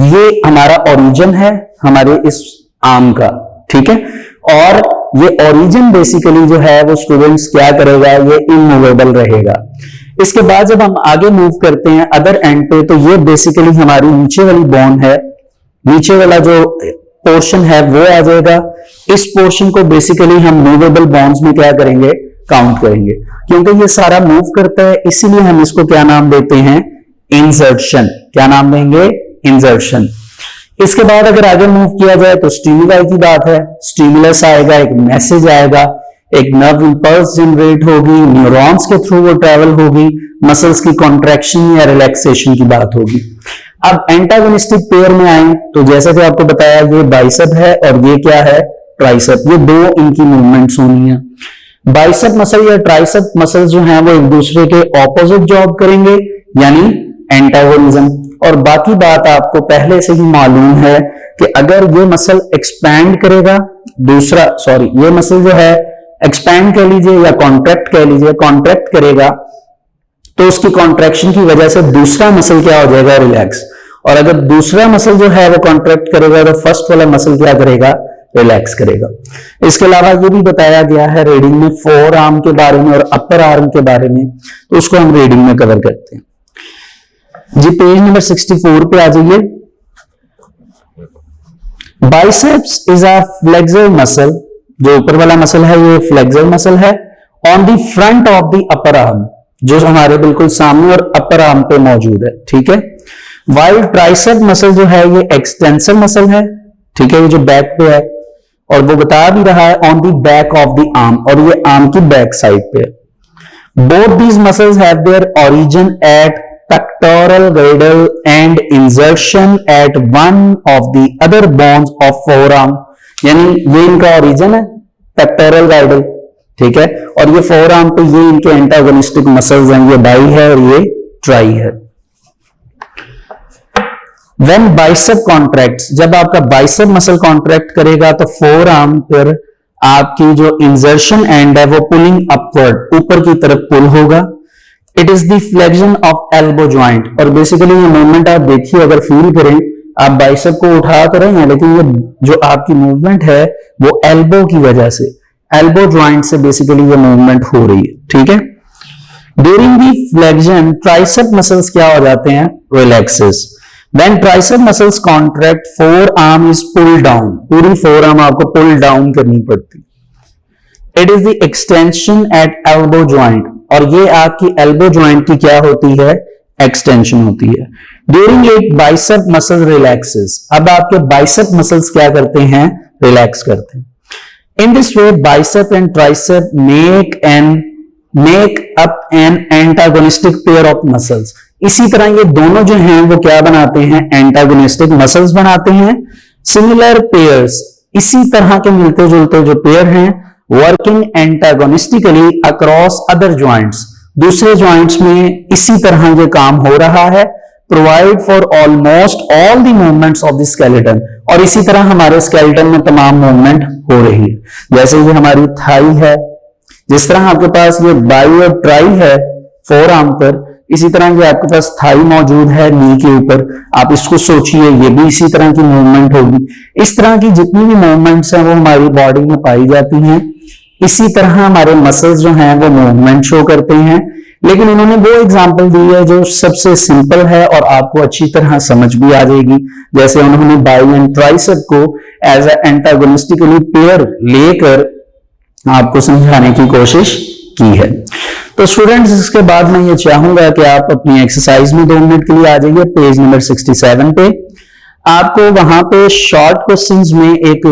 ये हमारा ओरिजिन है हमारे इस आर्म का, ठीक है। और ये ओरिजिन बेसिकली जो है वो स्टूडेंट्स क्या करेगा, ये इमूवेबल रहेगा। इसके बाद जब हम आगे मूव करते हैं अदर एंड पे, तो ये बेसिकली हमारी नीचे वाली बोन है, नीचे वाला जो पोर्शन है वो आ जाएगा। इस पोर्शन को बेसिकली हम मूवेबल बोन्स में क्या करेंगे, काउंट करेंगे, क्योंकि ये सारा मूव करता है, इसीलिए हम इसको क्या नाम देते हैं, इंसर्शन। क्या नाम देंगे, इंसर्शन। इसके बाद अगर आगे मूव किया जाए तो स्टिमुलाई की बात है, स्टिमुलस आएगा, एक मैसेज आएगा, एक नर्व इंपल्स जनरेट होगी, न्यूरॉन्स के थ्रू वो ट्रैवल होगी, मसल्स की कॉन्ट्रैक्शन या रिलैक्सेशन की बात होगी। अब एंटागोनिस्टिक पेयर में आए तो जैसा कि आपको बताया ये बाइसेप है और ये क्या है, ट्राइसेप। ये दो इनकी मूवमेंट्स होनी है। बाइसेप मसल या ट्राइसेप मसल जो है वो एक दूसरे के ऑपोजिट जॉब करेंगे यानी एंटागोनिज्म। और बाकी बात आपको पहले से ही मालूम है कि अगर ये मसल एक्सपैंड करेगा, ये मसल जो है एक्सपैंड कह लीजिए या कॉन्ट्रैक्ट कह लीजिए, कॉन्ट्रैक्ट करेगा तो उसकी कॉन्ट्रैक्शन की वजह से दूसरा मसल क्या हो जाएगा, रिलैक्स। और अगर दूसरा मसल जो है वो कॉन्ट्रैक्ट करेगा तो फर्स्ट वाला मसल क्या करेगा, रिलैक्स करेगा। इसके अलावा ये भी बताया गया है रीडिंग में फोर आर्म के बारे में और अपर आर्म के बारे में, तो उसको हम रीडिंग में कवर करते हैं जी। पेज नंबर 64 पे आ जाइए। Biceps is a flexor muscle, जो ऊपर वाला मसल है ये फ्लेक्सर मसल है, on the front of the upper arm, जो हमारे बिल्कुल सामने और अपर आर्म पे मौजूद है, ठीक है। वाइल ट्राइसेप मसल जो है ये एक्सटेंसर मसल है, ठीक है, ये जो बैक पे है, और वो बता भी रहा है on the back of the arm, और ये आर्म की बैक साइड पे है। Both these muscles have their origin at pectoral girdle and insertion at one of the other bones of forearm, यानी ये इनका ओरिजिन है पेक्टोरल girdle, ठीक है, और ये फोरआर्म पे ये इनके एंटागोनिस्टिक मसल्स हैं, ये बाई है और ये ट्राई है। When bicep contracts, जब आपका बाइसेप मसल कॉन्ट्रैक्ट करेगा तो फोर आर्म पर आपकी जो इंसर्शन एंड है वो पुलिंग अपवर्ड, ऊपर की तरफ पुल होगा। It is the flexion of elbow joint, और बेसिकली ये मूवमेंट आप देखिए, अगर फील करें, आप बाइसेप को उठा कर रहे हैं लेकिन ये जो आपकी मूवमेंट है वो एल्बो की वजह से, एल्बो ज्वाइंट से बेसिकली ये मूवमेंट हो रही है, ठीक है। During the flexion tricep muscles क्या हो जाते हैं, relaxes. When tricep muscles contract, forearm is pulled down, पूरी forearm आपको pull down करनी पड़ती। It is the extension at elbow joint, और ये आपकी elbow joint की क्या होती है, extension होती है। During it bicep muscle relaxes, अब आपके bicep muscles क्या करते हैं, relax करते हैं। In this way bicep and tricep make up an antagonistic pair of muscles, इसी तरह ये दोनों जो हैं वो क्या बनाते हैं, एंटागोनिस्टिक मसल्स बनाते हैं। सिमिलर पेयर्स, इसी तरह के मिलते जुलते जो पेयर हैं, वर्किंग एंटागोनिस्टिकली अक्रॉस अदर ज्वाइंट्स, दूसरे ज्वाइंट्स में इसी तरह ये काम हो रहा है, provide for almost all the movements of the skeleton, और इसी तरह हमारे स्केलेटन में तमाम मूवमेंट हो रही है। जैसे ये हमारी थाई है, जिस तरह आपके पास ये बाई और ट्राई है फोर आर्म पर, इसी तरह ये आपके पास थाई मौजूद है नी के ऊपर। आप इसको सोचिए, ये भी इसी तरह की मूवमेंट होगी। इस तरह की जितनी भी मूवमेंट्स हैं वो हमारी बॉडी में पाई जाती हैं। इसी तरह हमारे मसल्स जो हैं वो मूवमेंट शो करते हैं, लेकिन उन्होंने वो एग्जांपल दी है जो सबसे सिंपल है और आपको अच्छी तरह समझ भी आ जाएगी। जैसे उन्होंने बाई एंड ट्राइसेप को एज ए एंटागोनिस्टिकली पेयर लेकर आपको समझाने की कोशिश की है। तो स्टूडेंट्स, इसके बाद मैं ये चाहूंगा कि आप अपनी एक्सरसाइज में 2 मिनट के लिए आ जाइए पेज नंबर 67 पे। आपको वहां पे शॉर्ट क्वेश्चंस में एक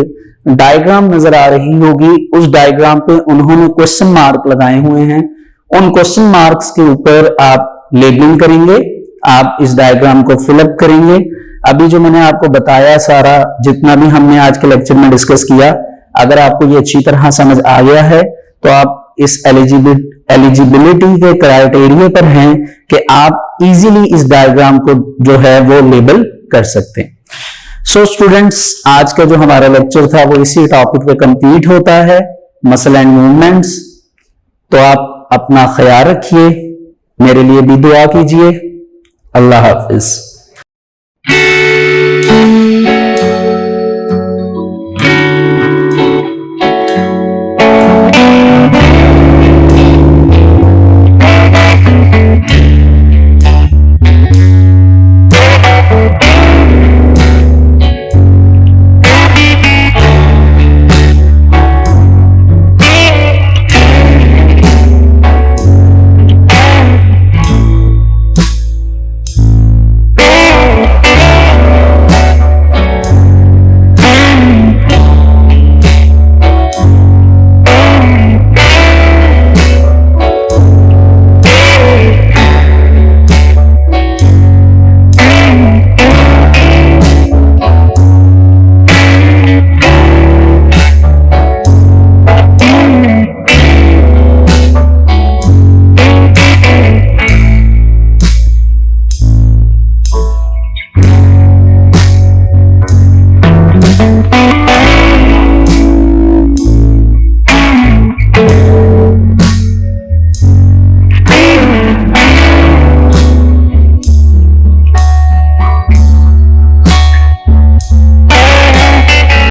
डायग्राम नजर आ रही होगी। उस डायग्राम पे उन्होंने क्वेश्चन मार्क लगाए हुए हैं। उन क्वेश्चन मार्क्स के ऊपर आप लेबलिंग करेंगे, आप इस डायग्राम को फिलअप करेंगे। अभी जो मैंने आपको बताया सारा, जितना भी हमने आज के लेक्चर में डिस्कस किया, अगर आपको ये अच्छी तरह समझ आ गया है तो आप इस एलिजिबिलिटी के क्राइटेरिया पर हैं कि आप इजीली इस डायग्राम को जो है वो लेबल कर सकते हैं। सो स्टूडेंट्स, आज का जो हमारा लेक्चर था वो इसी टॉपिक पे कंप्लीट होता है, मसल एंड मूवमेंट्स। तो आप अपना ख्याल रखिए, मेरे लिए भी दुआ कीजिए। अल्लाह हाफिज।